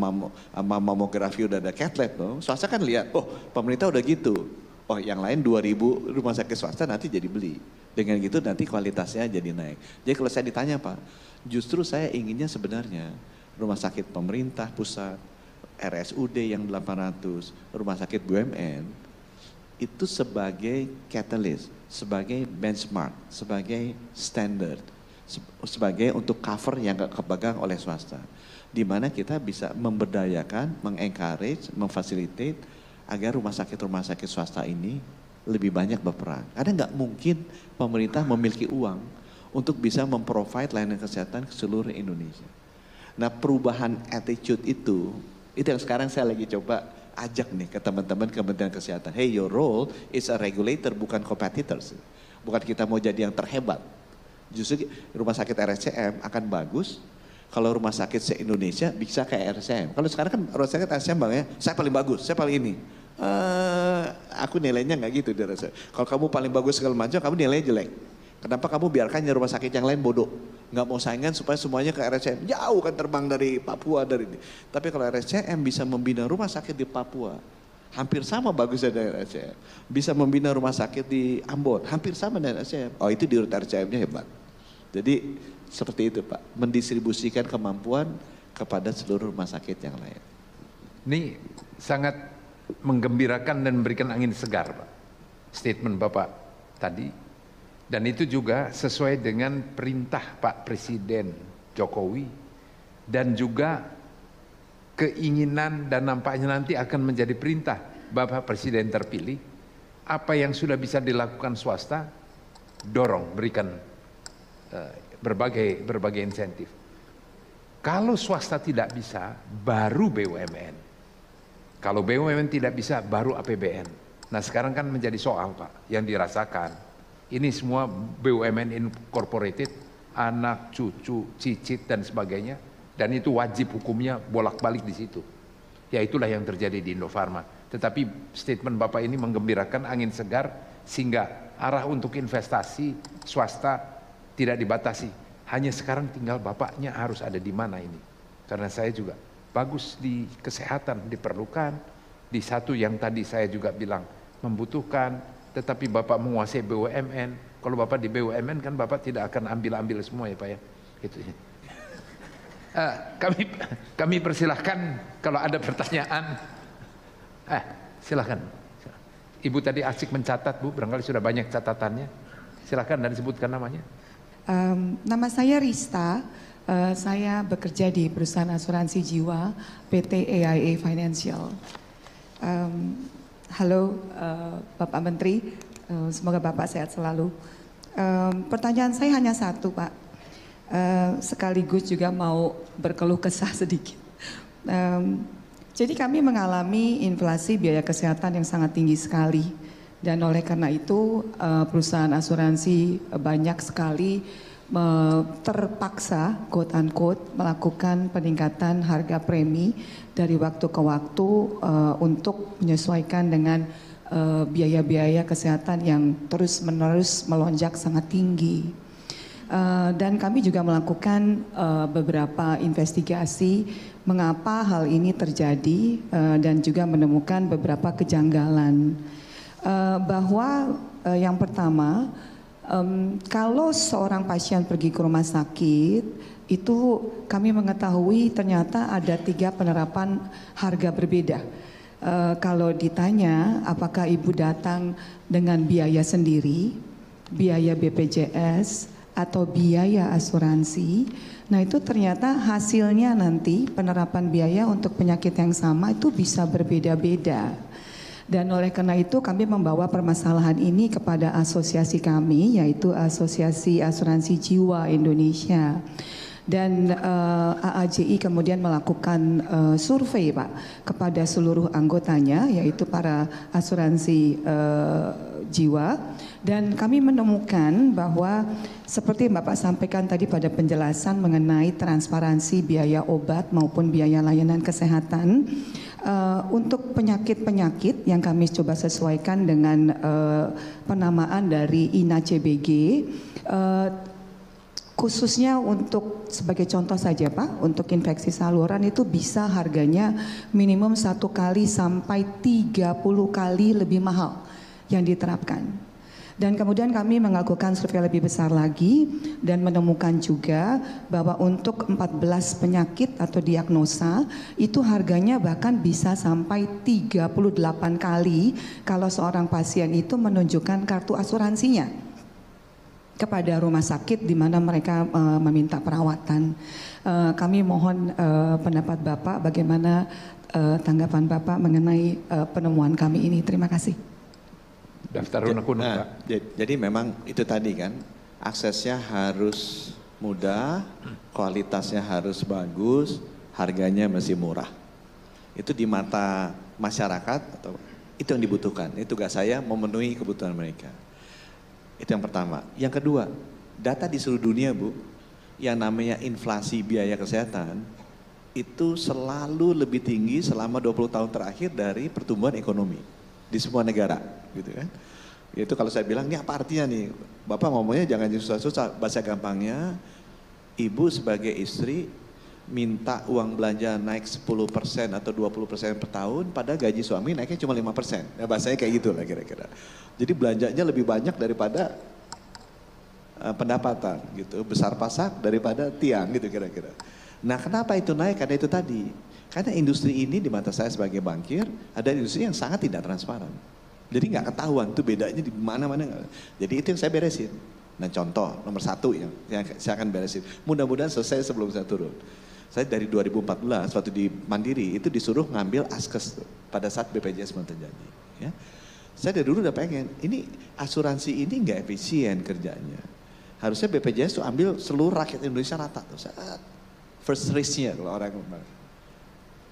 mamografi, udah ada cath lab loh. Swasta kan lihat, oh pemerintah udah gitu. Oh yang lain 2.000 rumah sakit swasta nanti jadi beli. Dengan gitu nanti kualitasnya jadi naik. Jadi kalau saya ditanya Pak, justru saya inginnya sebenarnya rumah sakit pemerintah pusat, RSUD yang 800, rumah sakit BUMN, itu sebagai catalyst, sebagai benchmark, sebagai standard, sebagai untuk cover yang kepegang oleh swasta. Di mana kita bisa memberdayakan, mengencourage, memfasilitate agar rumah sakit swasta ini lebih banyak berperan. Karena nggak mungkin pemerintah memiliki uang untuk bisa memprovide layanan kesehatan ke seluruh Indonesia. Nah perubahan attitude itu yang sekarang saya lagi coba ajak nih ke teman-teman Kementerian Kesehatan. Hey, your role is a regulator, bukan competitors. Bukan kita mau jadi yang terhebat. Justru rumah sakit RSCM akan bagus kalau rumah sakit se-Indonesia bisa kayak RSCM. Kalau sekarang kan rumah sakit RSCM bang ya, saya paling bagus, saya paling ini. Aku nilainya nggak gitu di RSCM. Kalau kamu paling bagus segala macam, kamu nilainya jelek. Kenapa kamu biarkan rumah sakit yang lain bodoh? Nggak mau saingan supaya semuanya ke RSCM. Jauh kan terbang dari Papua dari ini. Tapi kalau RSCM bisa membina rumah sakit di Papua, hampir sama bagusnya dengan RSCM. Bisa membina rumah sakit di Ambon, hampir sama dengan RSCM. Oh itu di RSCM-nya hebat. Jadi seperti itu Pak, mendistribusikan kemampuan kepada seluruh rumah sakit yang lain. Ini sangat menggembirakan dan memberikan angin segar Pak, statement Bapak tadi. Dan itu juga sesuai dengan perintah Pak Presiden Jokowi, dan juga keinginan dan nampaknya nanti akan menjadi perintah Bapak Presiden terpilih. Apa yang sudah bisa dilakukan swasta, dorong, berikan berbagai insentif. Kalau swasta tidak bisa, baru BUMN. Kalau BUMN tidak bisa, baru APBN. Nah sekarang kan menjadi soal Pak, yang dirasakan. Ini semua BUMN incorporated, anak, cucu, cicit dan sebagainya. Dan itu wajib hukumnya bolak-balik di situ. Ya itulah yang terjadi di Indofarma. Tetapi statement Bapak ini menggembirakan, angin segar, sehingga arah untuk investasi swasta tidak dibatasi. Hanya sekarang tinggal Bapaknya harus ada di mana ini. Karena saya juga bagus di kesehatan, diperlukan. Di satu yang tadi saya juga bilang membutuhkan, tetapi Bapak menguasai BUMN. Kalau Bapak di BUMN kan Bapak tidak akan ambil-ambil semua ya Pak ya. Itu ya. Kami persilahkan kalau ada pertanyaan. Silahkan. Ibu tadi asik mencatat Bu, barangkali sudah banyak catatannya. Silahkan dan sebutkan namanya. Nama saya Rista. Saya bekerja di perusahaan asuransi jiwa PT AIA Financial. Halo Bapak Menteri, semoga Bapak sehat selalu. Pertanyaan saya hanya satu Pak. Sekaligus juga mau berkeluh kesah sedikit. Jadi kami mengalami inflasi biaya kesehatan yang sangat tinggi sekali. Dan oleh karena itu perusahaan asuransi banyak sekali terpaksa quote unquote melakukan peningkatan harga premi dari waktu ke waktu untuk menyesuaikan dengan biaya-biaya kesehatan yang terus-menerus melonjak sangat tinggi. Dan kami juga melakukan beberapa investigasi mengapa hal ini terjadi dan juga menemukan beberapa kejanggalan. Bahwa yang pertama, kalau seorang pasien pergi ke rumah sakit, itu kami mengetahui ternyata ada 3 penerapan harga berbeda. Kalau ditanya apakah ibu datang dengan biaya sendiri, biaya BPJS, atau biaya asuransi, nah itu ternyata hasilnya nanti penerapan biaya untuk penyakit yang sama itu bisa berbeda-beda. Dan oleh karena itu kami membawa permasalahan ini kepada asosiasi kami, yaitu Asosiasi Asuransi Jiwa Indonesia. Dan AAJI kemudian melakukan survei Pak kepada seluruh anggotanya, yaitu para asuransi jiwa. Dan kami menemukan bahwa seperti Bapak sampaikan tadi pada penjelasan mengenai transparansi biaya obat maupun biaya layanan kesehatan, untuk penyakit-penyakit yang kami coba sesuaikan dengan penamaan dari INA-CBG, khususnya untuk sebagai contoh saja Pak, untuk infeksi saluran itu bisa harganya minimum 1 kali sampai 30 kali lebih mahal yang diterapkan. Dan kemudian kami melakukan survei lebih besar lagi dan menemukan juga bahwa untuk 14 penyakit atau diagnosa itu harganya bahkan bisa sampai 38 kali kalau seorang pasien itu menunjukkan kartu asuransinya kepada rumah sakit di mana mereka meminta perawatan. Kami mohon pendapat Bapak, bagaimana tanggapan Bapak mengenai penemuan kami ini. Terima kasih. Daftar unek-unek Pak. Jadi memang itu tadi kan, aksesnya harus mudah, kualitasnya harus bagus, harganya masih murah. Itu di mata masyarakat, atau itu yang dibutuhkan. Itu tugas saya memenuhi kebutuhan mereka. Itu yang pertama. Yang kedua, data di seluruh dunia Bu, yang namanya inflasi biaya kesehatan, itu selalu lebih tinggi selama 20 tahun terakhir dari pertumbuhan ekonomi di semua negara, gitu kan. Itu kalau saya bilang, ini apa artinya nih? Bapak ngomongnya jangan susah-susah, bahasa gampangnya, ibu sebagai istri minta uang belanja naik 10% atau 20% per tahun, pada gaji suami naiknya cuma 5%. Ya bahasanya kayak gitu lah kira-kira. Jadi belanjanya lebih banyak daripada pendapatan gitu, besar pasak daripada tiang gitu kira-kira. Nah kenapa itu naik? Karena itu tadi. Karena industri ini di mata saya sebagai bankir, ada industri yang sangat tidak transparan. Jadi nggak ketahuan tuh bedanya di mana-mana. Jadi itu yang saya beresin. Nah contoh nomor 1 yang saya akan beresin. Mudah-mudahan selesai sebelum saya turun. Saya dari 2014 waktu di Mandiri itu disuruh ngambil askes pada saat BPJS mau terjadi. Ya. Saya dari dulu udah pengen, ini asuransi ini nggak efisien kerjanya. Harusnya BPJS tuh ambil seluruh rakyat Indonesia rata tuh. First risk-nya kalau orang ngomong.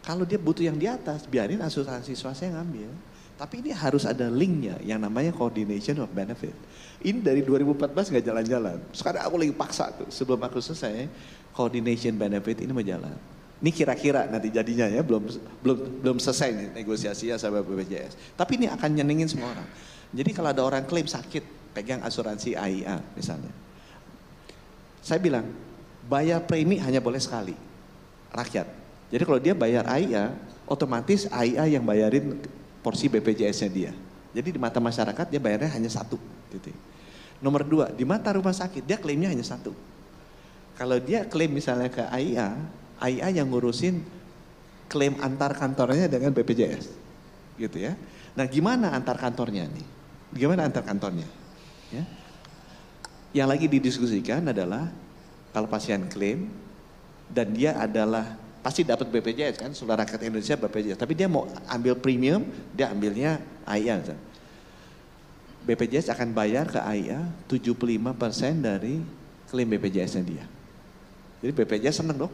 Kalau dia butuh yang di atas, biarin asuransi swasta yang ngambil. Tapi ini harus ada linknya yang namanya coordination of benefit. Ini dari 2014 nggak jalan-jalan. Sekarang aku lagi paksa tuh sebelum aku selesai coordination benefit ini mau jalan. Ini kira-kira nanti jadinya ya belum selesai nih negosiasinya sama BPJS. Tapi ini akan nyenengin semua orang. Jadi kalau ada orang klaim sakit pegang asuransi AIA misalnya. Saya bilang bayar premi hanya boleh sekali rakyat. Jadi kalau dia bayar AIA otomatis AIA yang bayarin porsi BPJS-nya dia. Jadi di mata masyarakat dia bayarnya hanya 1. Gitu. Nomor 2, di mata rumah sakit dia klaimnya hanya 1. Kalau dia klaim misalnya ke AIA, AIA yang ngurusin klaim antar kantornya dengan BPJS. Gitu ya. Nah gimana antar kantornya nih? Gimana antar kantornya? Ya. Yang lagi didiskusikan adalah kalau pasien klaim dan dia adalah pasti dapat BPJS kan, seluruh rakyat Indonesia BPJS. Tapi dia mau ambil premium, dia ambilnya AIA. BPJS akan bayar ke AIA 75% dari klaim BPJS-nya dia. Jadi BPJS seneng dong.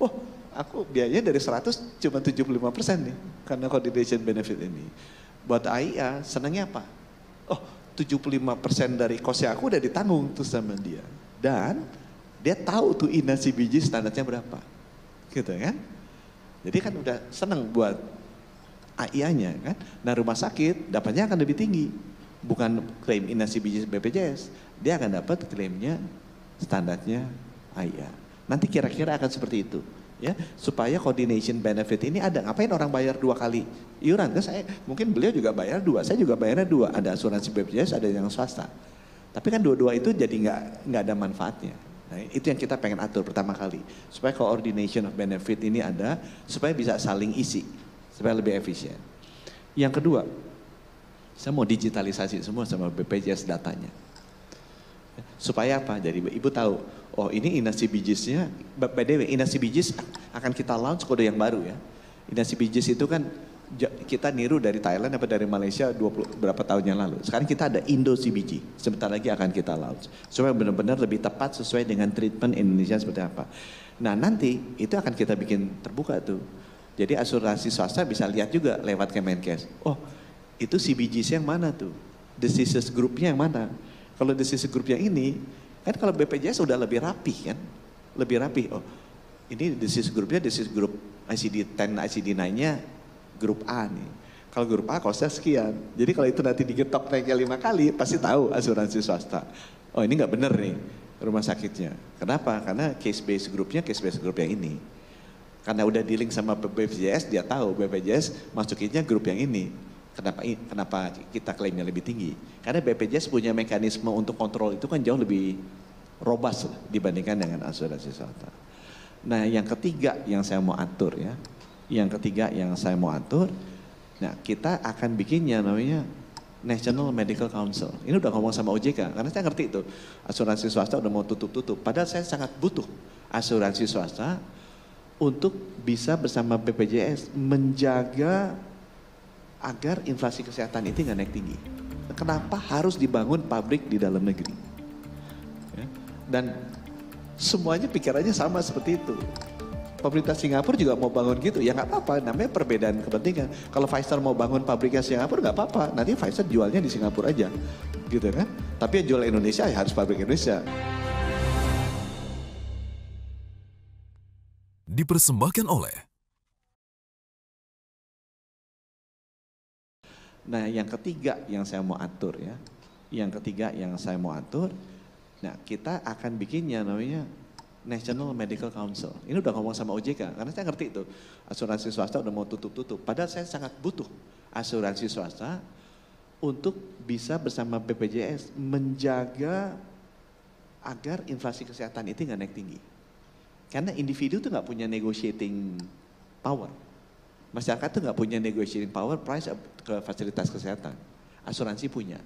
Oh, aku biayanya dari 100 cuma 75% nih, karena coordination benefit ini. Buat AIA senengnya apa? Oh, 75% dari kosnya aku udah ditanggung tuh sama dia. Dan dia tahu tuh inasi biji standarnya berapa. Gitu kan. Jadi kan udah seneng buat AIA-nya kan. Nah rumah sakit dapatnya akan lebih tinggi. Bukan klaim inasi biji BPJS. Dia akan dapat klaimnya standarnya AIA. Nanti kira-kira akan seperti itu. Ya, supaya coordination benefit ini ada. Ngapain orang bayar 2 kali iuran? Kan saya mungkin beliau juga bayar 2, saya juga bayarnya 2. Ada asuransi BPJS, ada yang swasta. Tapi kan dua-dua itu jadi nggak ada manfaatnya. Nah, itu yang kita pengen atur pertama kali. Supaya coordination of benefit ini ada, supaya bisa saling isi, supaya lebih efisien. Yang kedua, saya mau digitalisasi semua sama BPJS datanya. Supaya apa? Jadi ibu tahu, oh ini inasi bijisnya, by the way inasi bijis akan kita launch kode yang baru ya. Inasi bijis itu kan kita niru dari Thailand atau dari Malaysia 20 berapa tahun yang lalu. Sekarang kita ada Indo CBG, sebentar lagi akan kita launch. Supaya benar-benar lebih tepat sesuai dengan treatment Indonesia seperti apa. Nah nanti itu akan kita bikin terbuka tuh. Jadi asuransi swasta bisa lihat juga lewat Kemenkes. Oh itu CBG yang mana tuh? Diseases groupnya yang mana? Kalau disease group yang ini, kan kalau BPJS udah lebih rapi kan? Lebih rapi. Oh ini disease groupnya disease group ICD-10, ICD-9-nya grup A nih. Kalau grup A kosnya sekian. Jadi kalau itu nanti digetok naiknya 5 kali, pasti tahu asuransi swasta. Oh ini nggak bener nih rumah sakitnya. Kenapa? Karena case based groupnya case based group yang ini. Karena udah di-link sama BPJS, dia tahu BPJS masukinnya grup yang ini. Kenapa kita klaimnya lebih tinggi? Karena BPJS punya mekanisme untuk kontrol itu kan jauh lebih robust dibandingkan dengan asuransi swasta. Nah yang ketiga yang saya mau atur ya. Yang ketiga yang saya mau atur, nah kita akan bikinnya namanya National Medical Council. Ini udah ngomong sama OJK, karena saya ngerti itu asuransi swasta udah mau tutup-tutup. Padahal saya sangat butuh asuransi swasta untuk bisa bersama BPJS menjaga agar inflasi kesehatan itu nggak naik tinggi. Kenapa harus dibangun pabrik di dalam negeri? Ya. Dan semuanya pikirannya sama seperti itu. Pemerintah Singapura juga mau bangun gitu, ya nggak apa-apa, namanya perbedaan kepentingan. Kalau Pfizer mau bangun pabriknya Singapura nggak apa-apa, nanti Pfizer jualnya di Singapura aja, gitu kan? Tapi yang jual Indonesia ya harus pabrik Indonesia. Dipersembahkan oleh. Nah yang ketiga yang saya mau atur ya, nah kita akan bikinnya namanya National Medical Council. Ini udah ngomong sama OJK, karena saya ngerti itu asuransi swasta udah mau tutup-tutup. Padahal saya sangat butuh asuransi swasta untuk bisa bersama BPJS menjaga agar inflasi kesehatan itu nggak naik tinggi. Karena individu tuh nggak punya negotiating power. Masyarakat tuh nggak punya negotiating power price ke fasilitas kesehatan. Asuransi punya.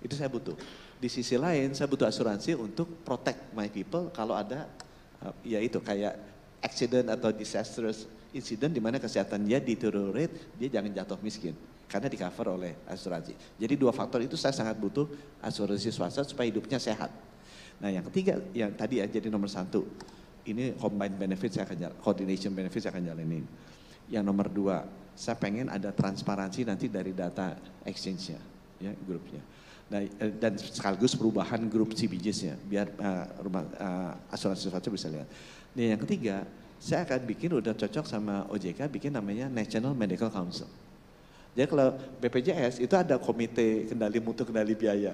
Itu saya butuh. di sisi lain saya butuh asuransi untuk protect my people kalau ada ya itu kayak accident atau disastrous incident di mana kesehatan dia deteriorate, dia jangan jatuh miskin karena di cover oleh asuransi. Jadi dua faktor itu saya sangat butuh asuransi swasta supaya hidupnya sehat. Nah yang ketiga yang tadi ya jadi nomor 1, ini combined benefit saya akan jalan, coordination benefit saya akan jalanin. Yang nomor 2, saya pengen ada transparansi nanti dari data exchange-nya, ya grupnya. Nah, dan sekaligus perubahan grup CBJs-nya biar asuransi swasta bisa lihat. Nah, yang ketiga, saya akan bikin udah cocok sama OJK bikin namanya National Medical Council. Jadi kalau BPJS itu ada komite kendali mutu kendali biaya.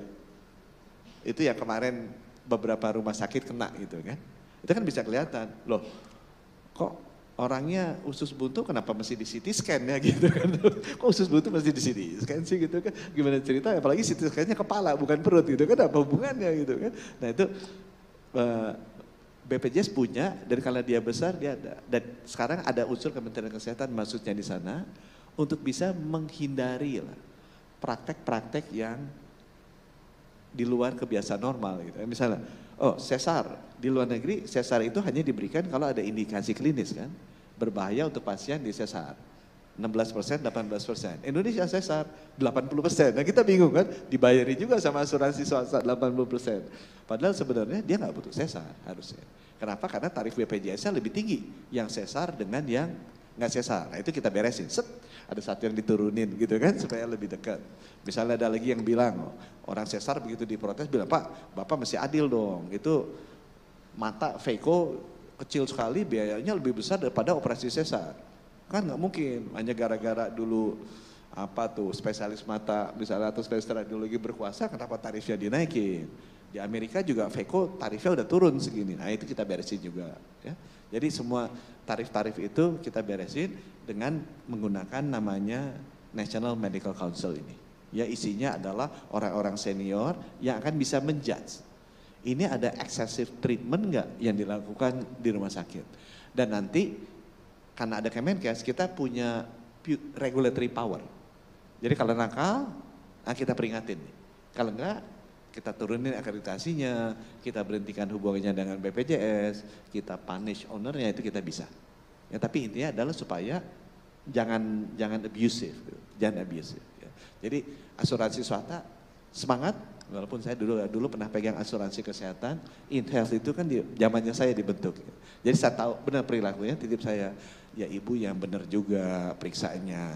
Itu yang kemarin beberapa rumah sakit kena gitu kan. Itu kan bisa kelihatan, loh kok orangnya usus buntu kenapa mesti di CT scan ya gitu kan. Kok usus buntu mesti di CT scan sih gitu kan. Gimana cerita apalagi CT scan-nya kepala bukan perut gitu kan, apa hubungannya gitu kan. Nah itu BPJS punya dan kalau dia besar dia ada. Dan sekarang ada unsur Kementerian Kesehatan maksudnya di sana untuk bisa menghindari lah praktek-praktek yang di luar kebiasaan normal gitu. Misalnya, sesar di luar negeri sesar itu hanya diberikan kalau ada indikasi klinis kan. Berbahaya untuk pasien di sesar. 16%, 18%. Indonesia sesar 80%. Nah kita bingung kan, dibayari juga sama asuransi swasta 80%. Padahal sebenarnya dia nggak butuh sesar harusnya. Kenapa? Karena tarif BPJS-nya lebih tinggi yang sesar dengan yang nggak sesar. Nah itu kita beresin. Set, ada satu yang diturunin gitu kan supaya lebih dekat. Misalnya ada lagi yang bilang, orang sesar begitu diprotes bilang, Pak, Bapak mesti adil dong. Itu mata Veiko kecil sekali biayanya lebih besar daripada operasi sesar. Kan nggak mungkin, hanya gara-gara dulu spesialis mata misalnya atau spesialis radiologi berkuasa, kenapa tarifnya dinaikin? Di Amerika juga Veiko tarifnya udah turun segini, nah itu kita beresin juga. Ya. Jadi semua tarif-tarif itu kita beresin dengan menggunakan namanya National Medical Council ini. Ya isinya adalah orang-orang senior yang akan bisa menjudge. Ini ada excessive treatment nggak yang dilakukan di rumah sakit. Dan nanti karena ada Kemenkes kita punya regulatory power. Jadi kalau nakal, kita peringatin. Kalau enggak, kita turunin akreditasinya, kita berhentikan hubungannya dengan BPJS, kita punish ownernya itu kita bisa. Ya tapi intinya adalah supaya jangan abusive, jangan abusive. Ya. Jadi asuransi swasta semangat. Walaupun saya dulu pernah pegang asuransi kesehatan, InHealth itu kan di zamannya saya dibentuk. Jadi saya tahu benar perilakunya, titip saya, ya ibu yang benar juga periksanya,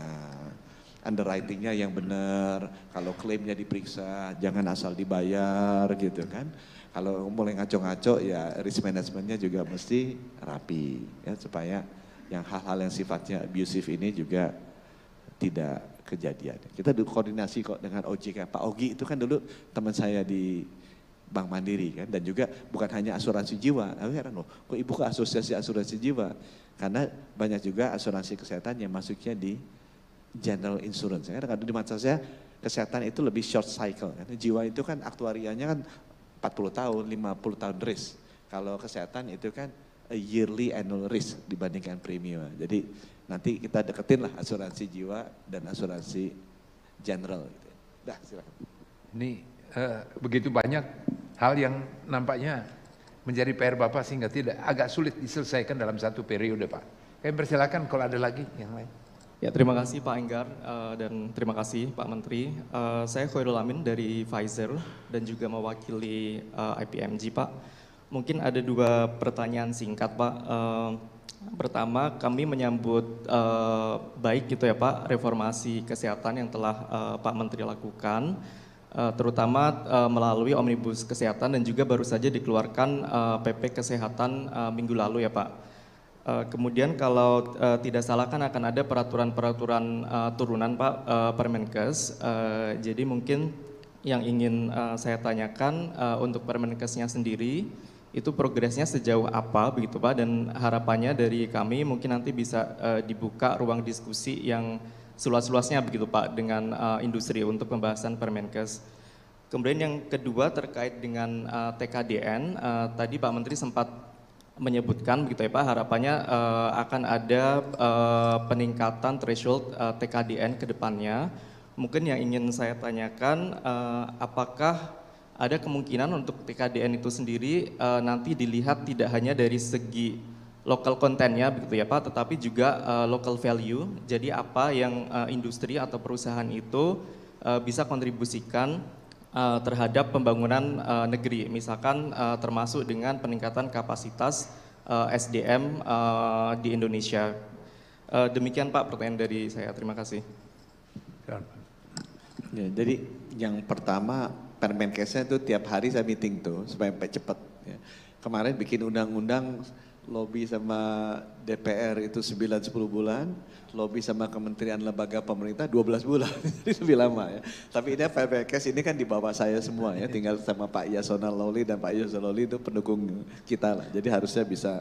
underwritingnya yang benar, kalau klaimnya diperiksa jangan asal dibayar gitu kan. Kalau mulai ngaco-ngaco ya risk manajemennya juga mesti rapi ya supaya yang hal-hal yang sifatnya abusive ini juga tidak kejadian. Kita dulu koordinasi kok dengan OJK. Pak Ogi itu kan dulu teman saya di Bank Mandiri kan. Dan juga bukan hanya asuransi jiwa. Aku heran loh, kok ibu ke asosiasi asuransi jiwa? Karena banyak juga asuransi kesehatan yang masuknya di general insurance. Karena di mata saya kesehatan itu lebih short cycle. Karena jiwa itu kan aktuarianya kan 40 tahun, 50 tahun risk. Kalau kesehatan itu kan a yearly annual risk dibandingkan premium. Jadi nanti kita deketin lah asuransi jiwa dan asuransi general. Gitu. Dah silakan. Ini begitu banyak hal yang nampaknya menjadi PR Bapak sehingga tidak agak sulit diselesaikan dalam satu periode Pak. Kami persilakan kalau ada lagi yang lain. Ya terima kasih Pak Enggar dan terima kasih Pak Menteri. Saya Khairul Amin dari Pfizer dan juga mewakili IPMG Pak. Mungkin ada 2 pertanyaan singkat Pak. Pertama, kami menyambut baik gitu ya Pak, reformasi kesehatan yang telah Pak Menteri lakukan, terutama melalui Omnibus Kesehatan dan juga baru saja dikeluarkan PP Kesehatan minggu lalu ya Pak. Kemudian kalau tidak salah kan akan ada peraturan-peraturan turunan Pak Permenkes, jadi mungkin yang ingin saya tanyakan untuk Permenkesnya sendiri, itu progresnya sejauh apa begitu Pak, dan harapannya dari kami mungkin nanti bisa dibuka ruang diskusi yang seluas-luasnya begitu Pak dengan industri untuk pembahasan Permenkes. Kemudian yang kedua terkait dengan TKDN, tadi Pak Menteri sempat menyebutkan begitu ya Pak, harapannya akan ada peningkatan threshold TKDN ke depannya. Mungkin yang ingin saya tanyakan, apakah ada kemungkinan untuk TKDN itu sendiri nanti dilihat tidak hanya dari segi local content-nya begitu ya Pak, tetapi juga local value. Jadi apa yang industri atau perusahaan itu bisa kontribusikan terhadap pembangunan negeri, misalkan termasuk dengan peningkatan kapasitas SDM di Indonesia. Demikian Pak pertanyaan dari saya, terima kasih. Ya, jadi yang pertama Permenkesnya itu tiap hari saya meeting tuh supaya cepat. Ya. Kemarin bikin undang-undang lobby sama DPR itu 9-10 bulan, lobby sama kementerian lembaga pemerintah 12 bulan, jadi lebih lama ya. Tapi ini Permenkes ini kan di bawah saya semua ya, tinggal sama Pak Yasona Lawli dan Pak Yasona Lawli itu pendukung kita lah. Jadi harusnya bisa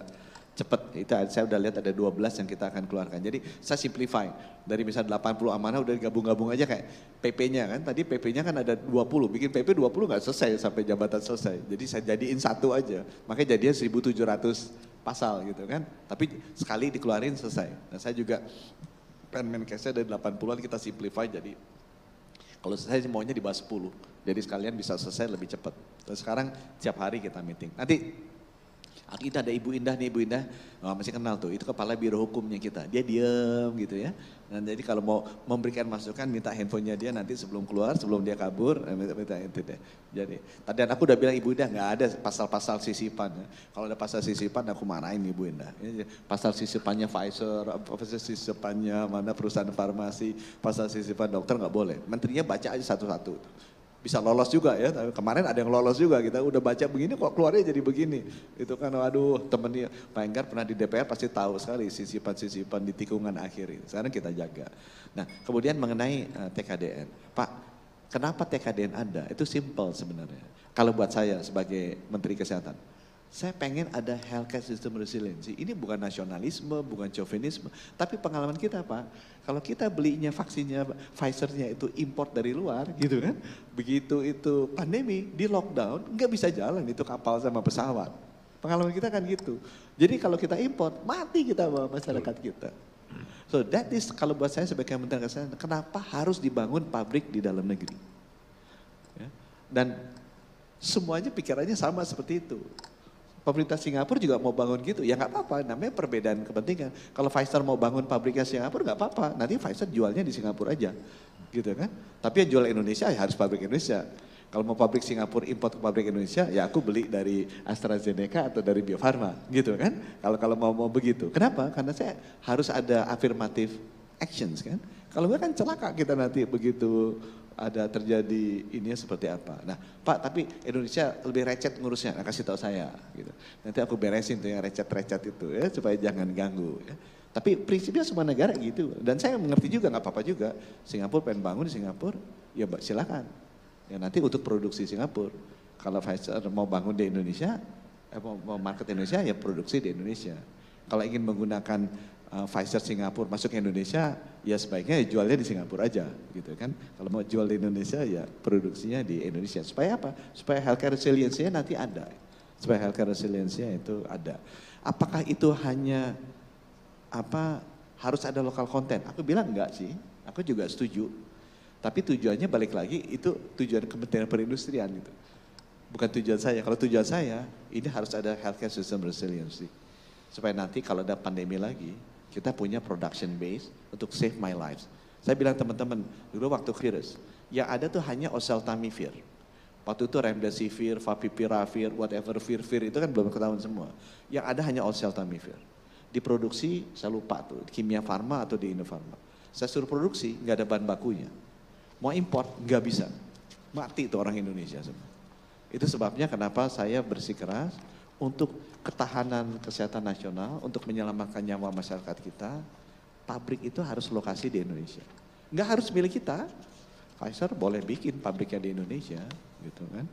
cepat. Itu saya udah lihat ada 12 yang kita akan keluarkan. Jadi saya simplify. Dari misalnya 80 amanah udah digabung-gabung aja kayak PP-nya kan. Tadi PP-nya kan ada 20. Bikin PP 20 nggak selesai sampai jabatan selesai. Jadi saya jadiin satu aja. Makanya jadinya 1.700 pasal gitu kan. Tapi sekali dikeluarin selesai. Nah saya juga Permenkesnya dari 80-an kita simplify jadi kalau selesai maunya dibahas 10. Jadi sekalian bisa selesai lebih cepat. Terus sekarang tiap hari kita meeting. Nanti kita ada Ibu Indah nih, Ibu Indah, masih kenal tuh, itu kepala biro hukumnya kita, dia diem gitu ya. Dan jadi kalau mau memberikan masukan, minta handphonenya dia nanti sebelum keluar, sebelum dia kabur, minta itu deh. Jadi, tadi aku udah bilang Ibu Indah nggak ada pasal-pasal sisipan. Ya. Kalau ada pasal sisipan aku marahin Ibu Indah. Pasal sisipannya Pfizer, pasal sisipannya mana perusahaan farmasi, pasal sisipan dokter nggak boleh. Menterinya baca aja satu-satu. Bisa lolos juga ya, kemarin ada yang lolos juga, kita udah baca begini kok keluarnya jadi begini. Itu kan waduh temennya Pak Enggar pernah di DPR pasti tahu sekali sisipan-sisipan di tikungan akhir ini. Sekarang kita jaga. Nah kemudian mengenai TKDN, Pak kenapa TKDN ada? Itu simple sebenarnya. Kalau buat saya sebagai Menteri Kesehatan, saya pengen ada healthcare system resiliency. Ini bukan nasionalisme, bukan chauvinisme, tapi pengalaman kita Pak. Kalau kita belinya vaksinnya Pfizer-nya itu import dari luar gitu kan. Begitu itu pandemi di lockdown nggak bisa jalan itu kapal sama pesawat. Pengalaman kita kan gitu. Jadi kalau kita import mati kita bawa masyarakat kita. So that is kalau buat saya sebagai Menteri Kesehatan kenapa harus dibangun pabrik di dalam negeri. Ya. Dan semuanya pikirannya sama seperti itu. Pemerintah Singapura juga mau bangun gitu, ya nggak apa-apa, namanya perbedaan kepentingan. Kalau Pfizer mau bangun pabriknya Singapura nggak apa-apa, nanti Pfizer jualnya di Singapura aja, gitu kan. Tapi yang jual Indonesia ya harus pabrik Indonesia. Kalau mau pabrik Singapura import ke pabrik Indonesia, ya aku beli dari AstraZeneca atau dari Bio Farma, gitu kan. Kalau mau begitu, kenapa? Karena saya harus ada affirmative actions kan. Kalau enggak kan celaka kita nanti begitu ada terjadi ininya seperti apa. Nah Pak tapi Indonesia lebih recet ngurusnya, nah, kasih tahu saya gitu. Nanti aku beresin tuh yang recet-recet itu ya supaya jangan ganggu ya. Tapi prinsipnya semua negara gitu dan saya mengerti juga nggak apa-apa juga. Singapura pengen bangun di Singapura ya silakan. Ya nanti untuk produksi Singapura. Kalau Pfizer mau bangun di Indonesia, mau market Indonesia ya produksi di Indonesia. Kalau ingin menggunakan Pfizer Singapura masuk ke Indonesia, ya sebaiknya jualnya di Singapura aja gitu kan. Kalau mau jual di Indonesia ya produksinya di Indonesia. Supaya apa? Supaya healthcare resiliency-nya nanti ada. Supaya healthcare resiliency-nya itu ada. Apakah itu hanya harus ada lokal konten? Aku bilang enggak sih. Aku juga setuju. Tapi tujuannya balik lagi itu tujuan Kementerian Perindustrian gitu. Bukan tujuan saya. Kalau tujuan saya ini harus ada healthcare system resiliency. Supaya nanti kalau ada pandemi lagi, kita punya production base untuk save my lives. Saya bilang teman-teman, dulu waktu virus, yang ada tuh hanya oseltamivir. Waktu itu remdesivir, favipiravir, whatever, vir itu kan belum ketahuan semua. Yang ada hanya oseltamivir. Diproduksi, saya lupa tuh, Kimia Farma atau di Indofarma. Saya suruh produksi, nggak ada bahan bakunya. Mau import, nggak bisa. Mati tuh orang Indonesia semua. Itu sebabnya kenapa saya bersikeras untuk ketahanan kesehatan nasional, untuk menyelamatkan nyawa masyarakat kita, pabrik itu harus lokasi di Indonesia. Nggak harus milik kita. Pfizer boleh bikin pabriknya di Indonesia, gitu kan.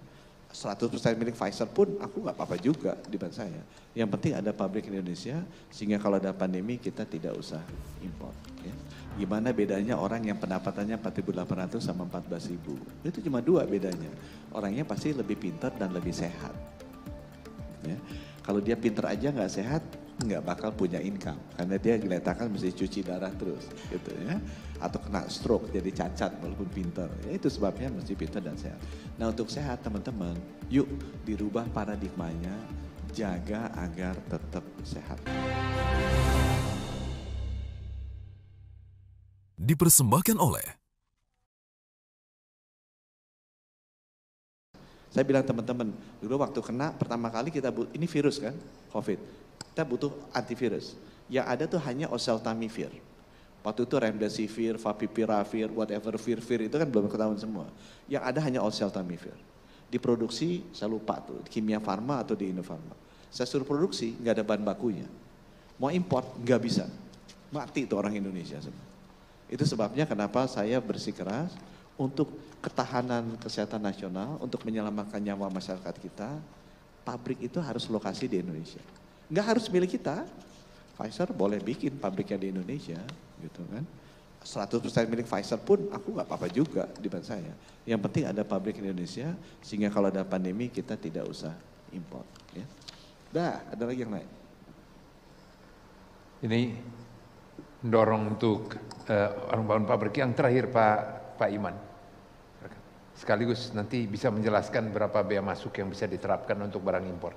100% milik Pfizer pun aku nggak apa-apa juga di depan saya. Yang penting ada pabrik di Indonesia, sehingga kalau ada pandemi kita tidak usah import. Ya. Gimana bedanya orang yang pendapatannya 4.800 sama 14.000? Itu cuma 2 bedanya. Orangnya pasti lebih pintar dan lebih sehat. Ya. Kalau dia pintar aja nggak sehat, nggak bakal punya income karena dia kelihatan mesti cuci darah terus gitu ya, atau kena stroke jadi cacat walaupun pintar. Ya, itu sebabnya mesti pintar dan sehat. Nah untuk sehat teman-teman, yuk dirubah paradigmanya, jaga agar tetap sehat. Dipersembahkan oleh Saya bilang teman-teman, dulu waktu kena pertama kali kita ini virus kan, COVID. Kita butuh antivirus. Yang ada tuh hanya oseltamivir. Waktu itu remdesivir, favipiravir, whatever, vir itu kan belum ketahuan semua. Yang ada hanya oseltamivir. Diproduksi, saya lupa tuh, Kimia Farma atau di Indofarma. Saya suruh produksi, nggak ada bahan bakunya. Mau import, nggak bisa. Mati tuh orang Indonesia semua. Itu sebabnya kenapa saya bersikeras untuk ketahanan kesehatan nasional, untuk menyelamatkan nyawa masyarakat kita, pabrik itu harus lokasi di Indonesia. Nggak harus milik kita. Pfizer boleh bikin pabriknya di Indonesia, gitu kan. 100% milik Pfizer pun aku nggak apa-apa juga di depan saya. Yang penting ada pabrik di Indonesia, sehingga kalau ada pandemi kita tidak usah import. Ya. Ada lagi yang lain. Ini mendorong untuk orang bangun pabrik. Yang terakhir Pak Iman. Sekaligus nanti bisa menjelaskan berapa bea masuk yang bisa diterapkan untuk barang impor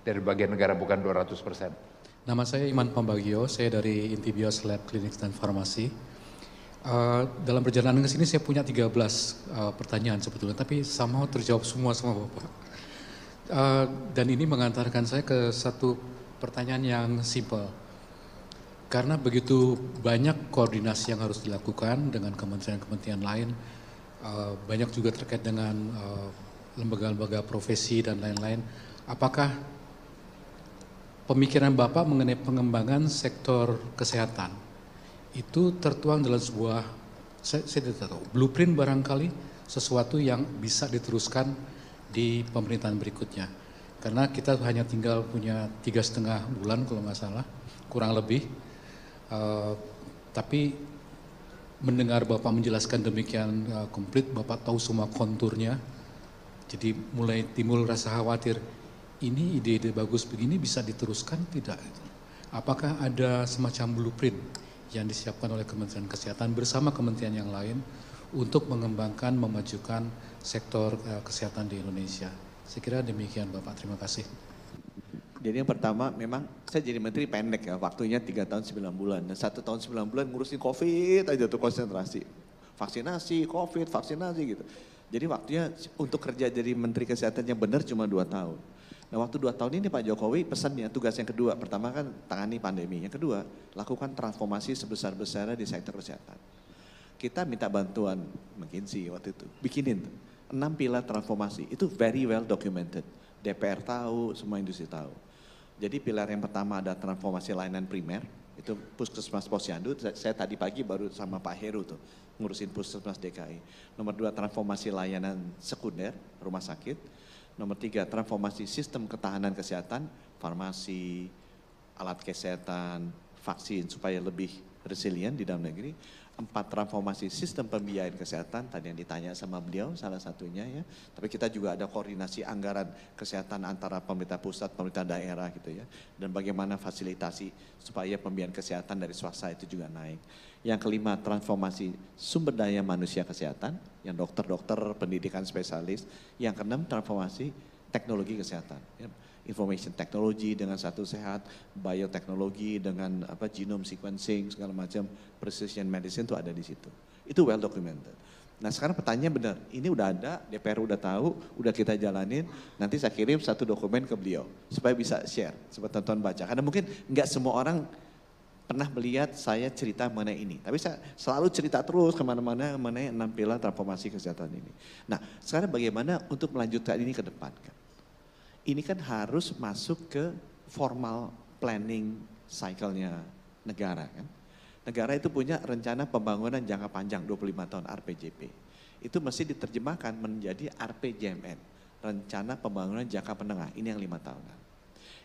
dari bagian negara, bukan 200%. Nama saya Iman Pambagio, saya dari Intibios Lab Clinics dan Farmasi. Dalam perjalanan ke sini saya punya 13 pertanyaan sebetulnya, tapi somehow terjawab semua sama Bapak. Dan ini mengantarkan saya ke satu pertanyaan yang simple. Karena begitu banyak koordinasi yang harus dilakukan dengan kementerian-kementerian lain, banyak juga terkait dengan lembaga-lembaga profesi dan lain-lain. Apakah pemikiran Bapak mengenai pengembangan sektor kesehatan itu tertuang dalam sebuah, saya tidak tahu, blueprint barangkali, sesuatu yang bisa diteruskan di pemerintahan berikutnya? Karena kita hanya tinggal punya 3,5 bulan kalau nggak salah, kurang lebih. Tapi mendengar Bapak menjelaskan demikian komplit, Bapak tahu semua konturnya, jadi mulai timbul rasa khawatir, ini ide-ide bagus begini bisa diteruskan tidak? Apakah ada semacam blueprint yang disiapkan oleh Kementerian Kesehatan bersama kementerian yang lain untuk mengembangkan, memajukan sektor kesehatan di Indonesia? Saya kira demikian Bapak, terima kasih. Jadi yang pertama memang saya jadi menteri pendek ya, waktunya 3 tahun 9 bulan. Dan 1 tahun 9 bulan ngurusin COVID aja tuh konsentrasi. Vaksinasi, COVID, vaksinasi gitu. Jadi waktunya untuk kerja jadi menteri kesehatan yang benar cuma 2 tahun. Nah waktu 2 tahun ini Pak Jokowi pesannya, tugas yang kedua, pertama kan tangani pandemi. Yang kedua, lakukan transformasi sebesar-besarnya di sektor kesehatan. Kita minta bantuan McKinsey waktu itu, bikinin tuh 6 pilar transformasi, itu very well documented. DPR tahu, semua industri tahu. Jadi pilar yang pertama ada transformasi layanan primer, itu Puskesmas Posyandu, saya tadi pagi baru sama Pak Heru tuh, ngurusin Puskesmas DKI. Nomor 2 transformasi layanan sekunder, rumah sakit. Nomor 3 transformasi sistem ketahanan kesehatan, farmasi, alat kesehatan, vaksin supaya lebih resilient di dalam negeri. 4 transformasi sistem pembiayaan kesehatan, tadi yang ditanya sama beliau salah satunya ya. Tapi kita juga ada koordinasi anggaran kesehatan antara pemerintah pusat, pemerintah daerah gitu ya. Dan bagaimana fasilitasi supaya pembiayaan kesehatan dari swasta itu juga naik. Yang kelima transformasi sumber daya manusia kesehatan, yang dokter-dokter, pendidikan spesialis. Yang keenam transformasi teknologi kesehatan. Ya. Information technology dengan satu sehat, bioteknologi dengan genome sequencing segala macam, precision medicine itu ada di situ. Itu well documented. Nah sekarang pertanyaannya benar, ini udah ada, DPR udah tahu, udah kita jalanin, nanti saya kirim satu dokumen ke beliau supaya bisa share, supaya teman-teman baca. Karena mungkin nggak semua orang pernah melihat saya cerita mengenai ini, tapi saya selalu cerita terus kemana-mana mengenai 6 pilar transformasi kesehatan ini. Nah sekarang bagaimana untuk melanjutkan ini ke depan kan? Ini kan harus masuk ke formal planning cycle-nya negara kan. Negara itu punya rencana pembangunan jangka panjang 25 tahun RPJP. Itu mesti diterjemahkan menjadi RPJMN, rencana pembangunan jangka menengah, ini yang 5 tahunan.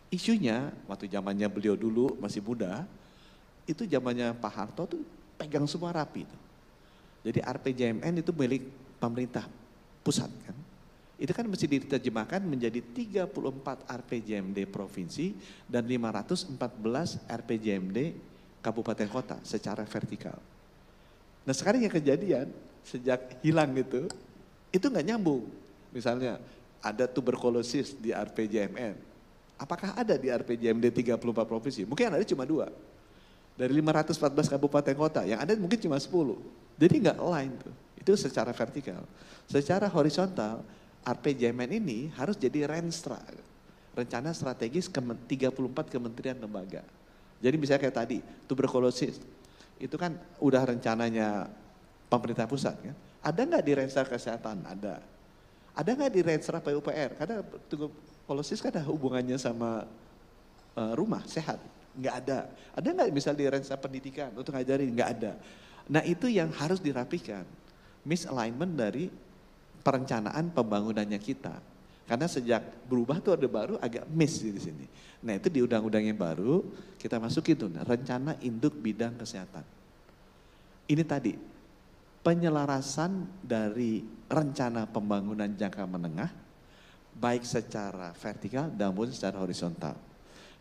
Isunya waktu zamannya beliau dulu masih muda, itu zamannya Pak Harto tuh pegang semua rapi tuh. Jadi RPJMN itu milik pemerintah pusat kan. Itu kan mesti diterjemahkan menjadi 34 RPJMD provinsi dan 514 RPJMD kabupaten kota secara vertikal. Nah sekarang yang kejadian sejak hilang itu nggak nyambung. Misalnya ada tuberkulosis di RPJMN. Apakah ada di RPJMD 34 provinsi? Mungkin yang ada cuma 2. Dari 514 kabupaten kota, yang ada mungkin cuma 10. Jadi nggak align tuh. Itu secara vertikal. Secara horizontal, RPJMN ini harus jadi Renstra, rencana strategis 34 kementerian lembaga. Jadi misalnya kayak tadi, tuberkulosis, itu kan udah rencananya pemerintah pusat kan. Ada nggak di Renstra kesehatan? Ada. Ada nggak di Renstra PUPR? Karena tuberkulosis kan ada hubungannya sama rumah sehat. Nggak ada. Ada nggak misal di Renstra pendidikan untuk ngajarin? Nggak ada. Nah itu yang harus dirapikan. Misalignment dari perencanaan pembangunannya kita. Karena sejak berubah tuh ada baru agak miss di sini. Nah itu di undang-undang yang baru kita masukin tuh rencana induk bidang kesehatan. Ini tadi penyelarasan dari rencana pembangunan jangka menengah baik secara vertikal maupun secara horizontal.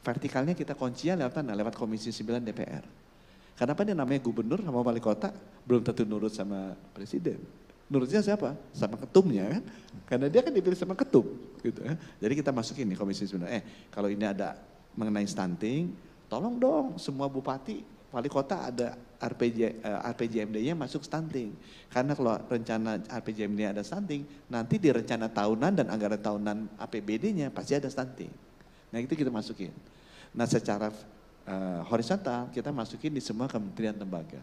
Vertikalnya kita kuncinya lewat Komisi 9 DPR. Kenapa dia namanya gubernur sama wali kota belum tentu nurut sama presiden. Nurutnya siapa? Sama ketumnya kan? Karena dia kan dipilih sama ketum gitu. Jadi kita masukin nih Komisi 9. Kalau ini ada mengenai stunting, tolong dong semua bupati, wali kota ada RPJMD-nya masuk stunting. Karena kalau rencana RPJMD ada stunting, nanti di rencana tahunan dan anggaran tahunan APBD-nya pasti ada stunting. Nah itu kita masukin. Nah secara horizontal kita masukin di semua kementerian lembaga.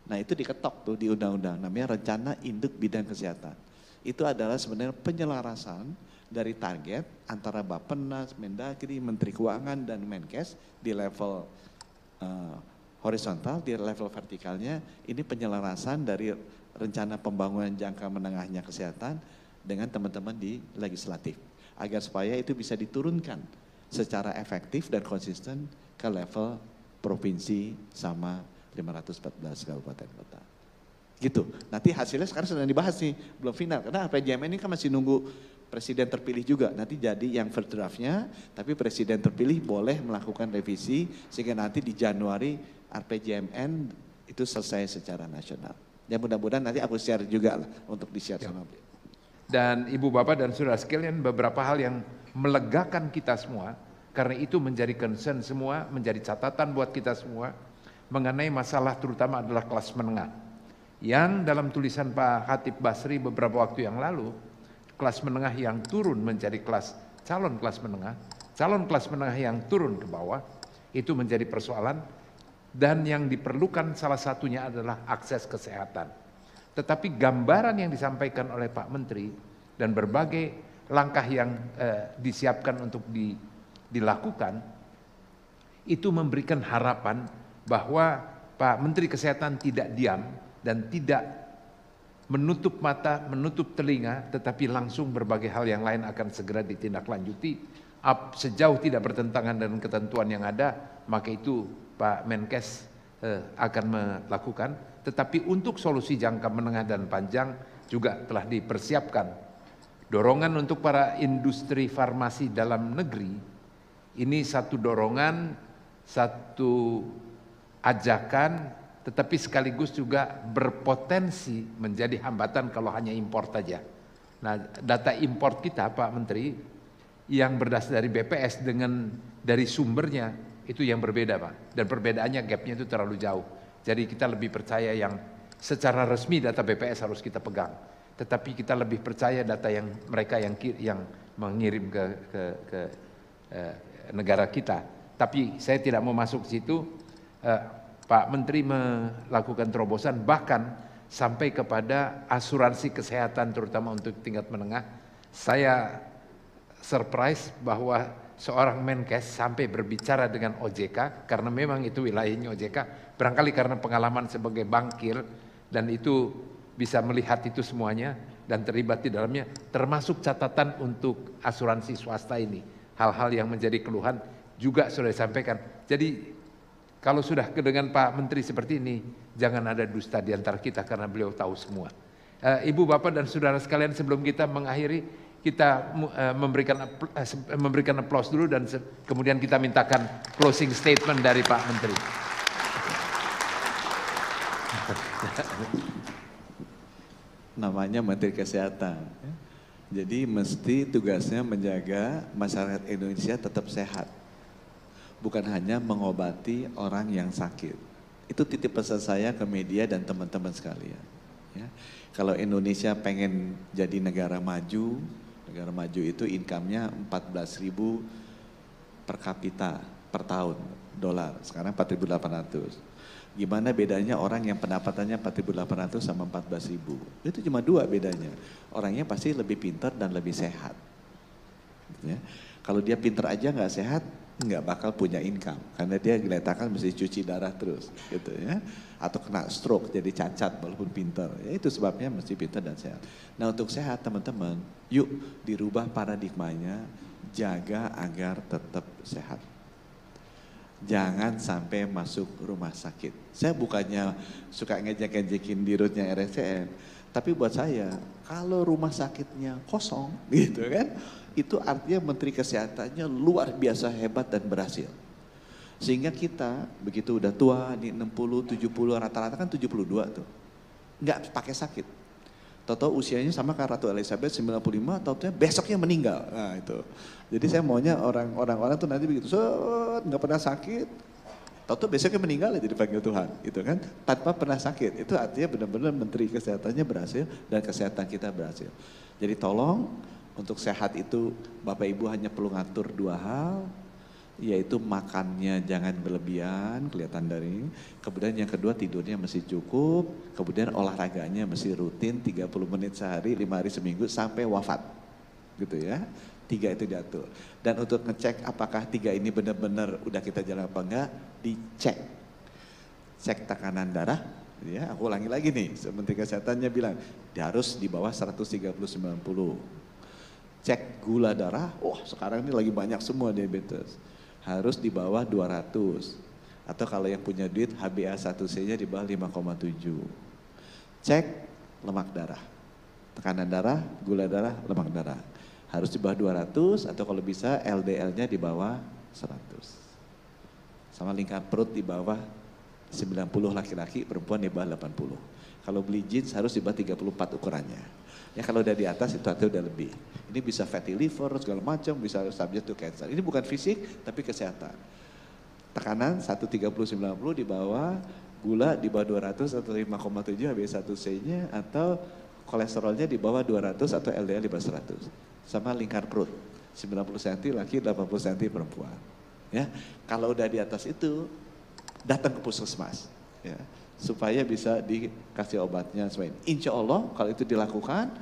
Nah itu diketok tuh di undang-undang, namanya rencana induk bidang kesehatan. Itu adalah sebenarnya penyelarasan dari target antara Bappenas, Mendagri, Menteri Keuangan dan Menkes di level horizontal, di level vertikalnya ini penyelarasan dari rencana pembangunan jangka menengahnya kesehatan dengan teman-teman di legislatif. Agar supaya itu bisa diturunkan secara efektif dan konsisten ke level provinsi sama 514 kabupaten kota. Gitu. Nanti hasilnya sekarang sedang dibahas nih, belum final. Karena RPJMN ini kan masih nunggu presiden terpilih juga. Nanti jadi yang first draftnya, tapi presiden terpilih boleh melakukan revisi sehingga nanti di Januari RPJMN itu selesai secara nasional. Ya mudah-mudahan nanti aku share juga lah untuk di-share sama beliau. Dan ibu bapak dan saudara sekalian beberapa hal yang melegakan kita semua, karena itu menjadi concern semua, menjadi catatan buat kita semua, mengenai masalah terutama adalah kelas menengah. Yang dalam tulisan Pak Khatib Basri beberapa waktu yang lalu, kelas menengah yang turun menjadi calon kelas menengah yang turun ke bawah, itu menjadi persoalan dan yang diperlukan salah satunya adalah akses kesehatan. Tetapi gambaran yang disampaikan oleh Pak Menteri dan berbagai langkah yang disiapkan untuk dilakukan, itu memberikan harapan bahwa Pak Menteri Kesehatan tidak diam dan tidak menutup mata, menutup telinga, tetapi langsung berbagai hal yang lain akan segera ditindaklanjuti. Sejauh tidak bertentangan dengan ketentuan yang ada, maka itu Pak Menkes akan melakukan. Tetapi untuk solusi jangka menengah dan panjang juga telah dipersiapkan. Dorongan untuk para industri farmasi dalam negeri, ini satu dorongan, satu ajakan, tetapi sekaligus juga berpotensi menjadi hambatan kalau hanya impor saja. Nah, data impor kita Pak Menteri yang berdasar dari BPS dengan dari sumbernya itu yang berbeda Pak. Dan perbedaannya gapnya itu terlalu jauh. Jadi kita lebih percaya yang secara resmi data BPS harus kita pegang. Tetapi kita lebih percaya data yang mereka yang mengirim ke negara kita. Tapi saya tidak mau masuk ke situ. Pak Menteri melakukan terobosan bahkan sampai kepada asuransi kesehatan terutama untuk tingkat menengah. Saya surprise bahwa seorang Menkes sampai berbicara dengan OJK karena memang itu wilayahnya OJK. Barangkali karena pengalaman sebagai bankir dan itu bisa melihat itu semuanya dan terlibat di dalamnya, termasuk catatan untuk asuransi swasta ini. Hal-hal yang menjadi keluhan juga sudah disampaikan. Jadi kalau sudah dengan Pak Menteri seperti ini, jangan ada dusta di antara kita karena beliau tahu semua. Ibu, Bapak dan saudara sekalian, sebelum kita mengakhiri, kita memberikan applause dulu dan kemudian kita mintakan closing statement dari Pak Menteri. Namanya Menteri Kesehatan. Jadi mesti tugasnya menjaga masyarakat Indonesia tetap sehat. Bukan hanya mengobati orang yang sakit. Itu titip pesan saya ke media dan teman-teman sekalian. Ya. Kalau Indonesia pengen jadi negara maju itu income-nya 14.000 per kapita per tahun dolar. Sekarang 4.800. Gimana bedanya orang yang pendapatannya 4.800 sama 14.000? Itu cuma dua bedanya. Orangnya pasti lebih pintar dan lebih sehat. Ya. Kalau dia pintar aja nggak sehat, nggak bakal punya income. Karena dia diletakkan mesti cuci darah terus, gitu ya. Atau kena stroke jadi cacat walaupun pintar. Ya, itu sebabnya mesti pintar dan sehat. Nah untuk sehat teman-teman, yuk dirubah paradigmanya, jaga agar tetap sehat. Jangan sampai masuk rumah sakit. Saya bukannya suka ngejek-ngejekin dirutnya RSCM, tapi buat saya kalau rumah sakitnya kosong gitu kan, itu artinya Menteri Kesehatannya luar biasa hebat dan berhasil. Sehingga kita begitu udah tua, nih 60, 70, rata-rata kan 72 tuh, nggak pakai sakit. Tahu-tahu usianya sama kayak Ratu Elizabeth 95, tahu-tahu besoknya meninggal. Nah itu. Jadi saya maunya orang-orang tuh nanti begitu, nggak pernah sakit, tahu-tahu besoknya meninggal ya dipanggil Tuhan, gitu kan? Tanpa pernah sakit. Itu artinya benar-benar Menteri Kesehatannya berhasil dan kesehatan kita berhasil. Jadi tolong untuk sehat itu Bapak Ibu hanya perlu ngatur dua hal, yaitu makannya jangan berlebihan, kelihatan dari. Kemudian yang kedua tidurnya mesti cukup, kemudian olahraganya mesti rutin 30 menit sehari, 5 hari seminggu sampai wafat. Gitu ya. 3 itu diatur. Dan untuk ngecek apakah 3 ini benar-benar udah kita jalan apa enggak, dicek. Cek tekanan darah, ya, aku ulangi lagi nih, Menteri Kesehatannya bilang, dia harus di bawah 130/90. Cek gula darah, sekarang ini lagi banyak semua diabetes. Harus di bawah 200. Atau kalau yang punya duit HbA1c-nya di bawah 5,7. Cek lemak darah. Tekanan darah, gula darah, lemak darah. Harus di bawah 200 atau kalau bisa LDL-nya di bawah 100. Sama lingkar perut di bawah 90 laki-laki, perempuan di bawah 80. Kalau beli jeans harus di bawah 34 ukurannya. Ya kalau udah di atas itu artinya udah lebih. Ini bisa fatty liver segala macam, bisa subject to cancer. Ini bukan fisik tapi kesehatan. Tekanan 130/90 di bawah, gula di bawah 200 atau 5,7 HbA1c-nya atau kolesterolnya di bawah 200 atau LDL di bawah 100. Sama lingkar perut 90 cm laki, 80 cm perempuan. Ya, kalau udah di atas itu datang ke puskesmas. Ya. Supaya bisa dikasih obatnya sesuai. Insya Allah kalau itu dilakukan,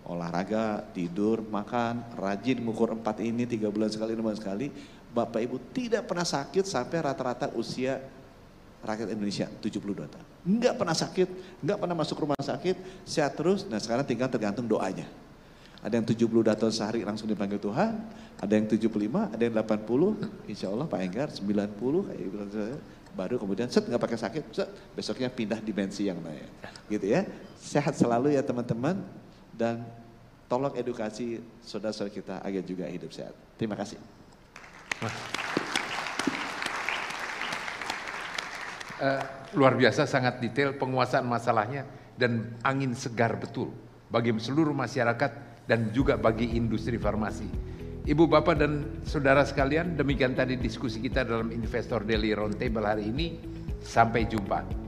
olahraga, tidur, makan, rajin mengukur 4 ini 3 bulan sekali, 6 bulan sekali, Bapak Ibu tidak pernah sakit sampai rata-rata usia rakyat Indonesia 72 tahun. Enggak pernah sakit, enggak pernah masuk rumah sakit, sehat terus. Nah sekarang tinggal tergantung doanya. Ada yang 72 tahun sehari langsung dipanggil Tuhan, ada yang 75, ada yang 80, insya Allah Pak Enggar 90 kayak gitu. Baru kemudian nggak pakai sakit, besoknya pindah dimensi yang lain, gitu ya. Sehat selalu ya teman-teman dan tolong edukasi saudara-saudara kita agar juga hidup sehat. Terima kasih. Luar biasa, sangat detail penguasaan masalahnya dan angin segar betul bagi seluruh masyarakat dan juga bagi industri farmasi. Ibu, Bapak, dan saudara sekalian, demikian tadi diskusi kita dalam Investor Daily Roundtable hari ini. Sampai jumpa.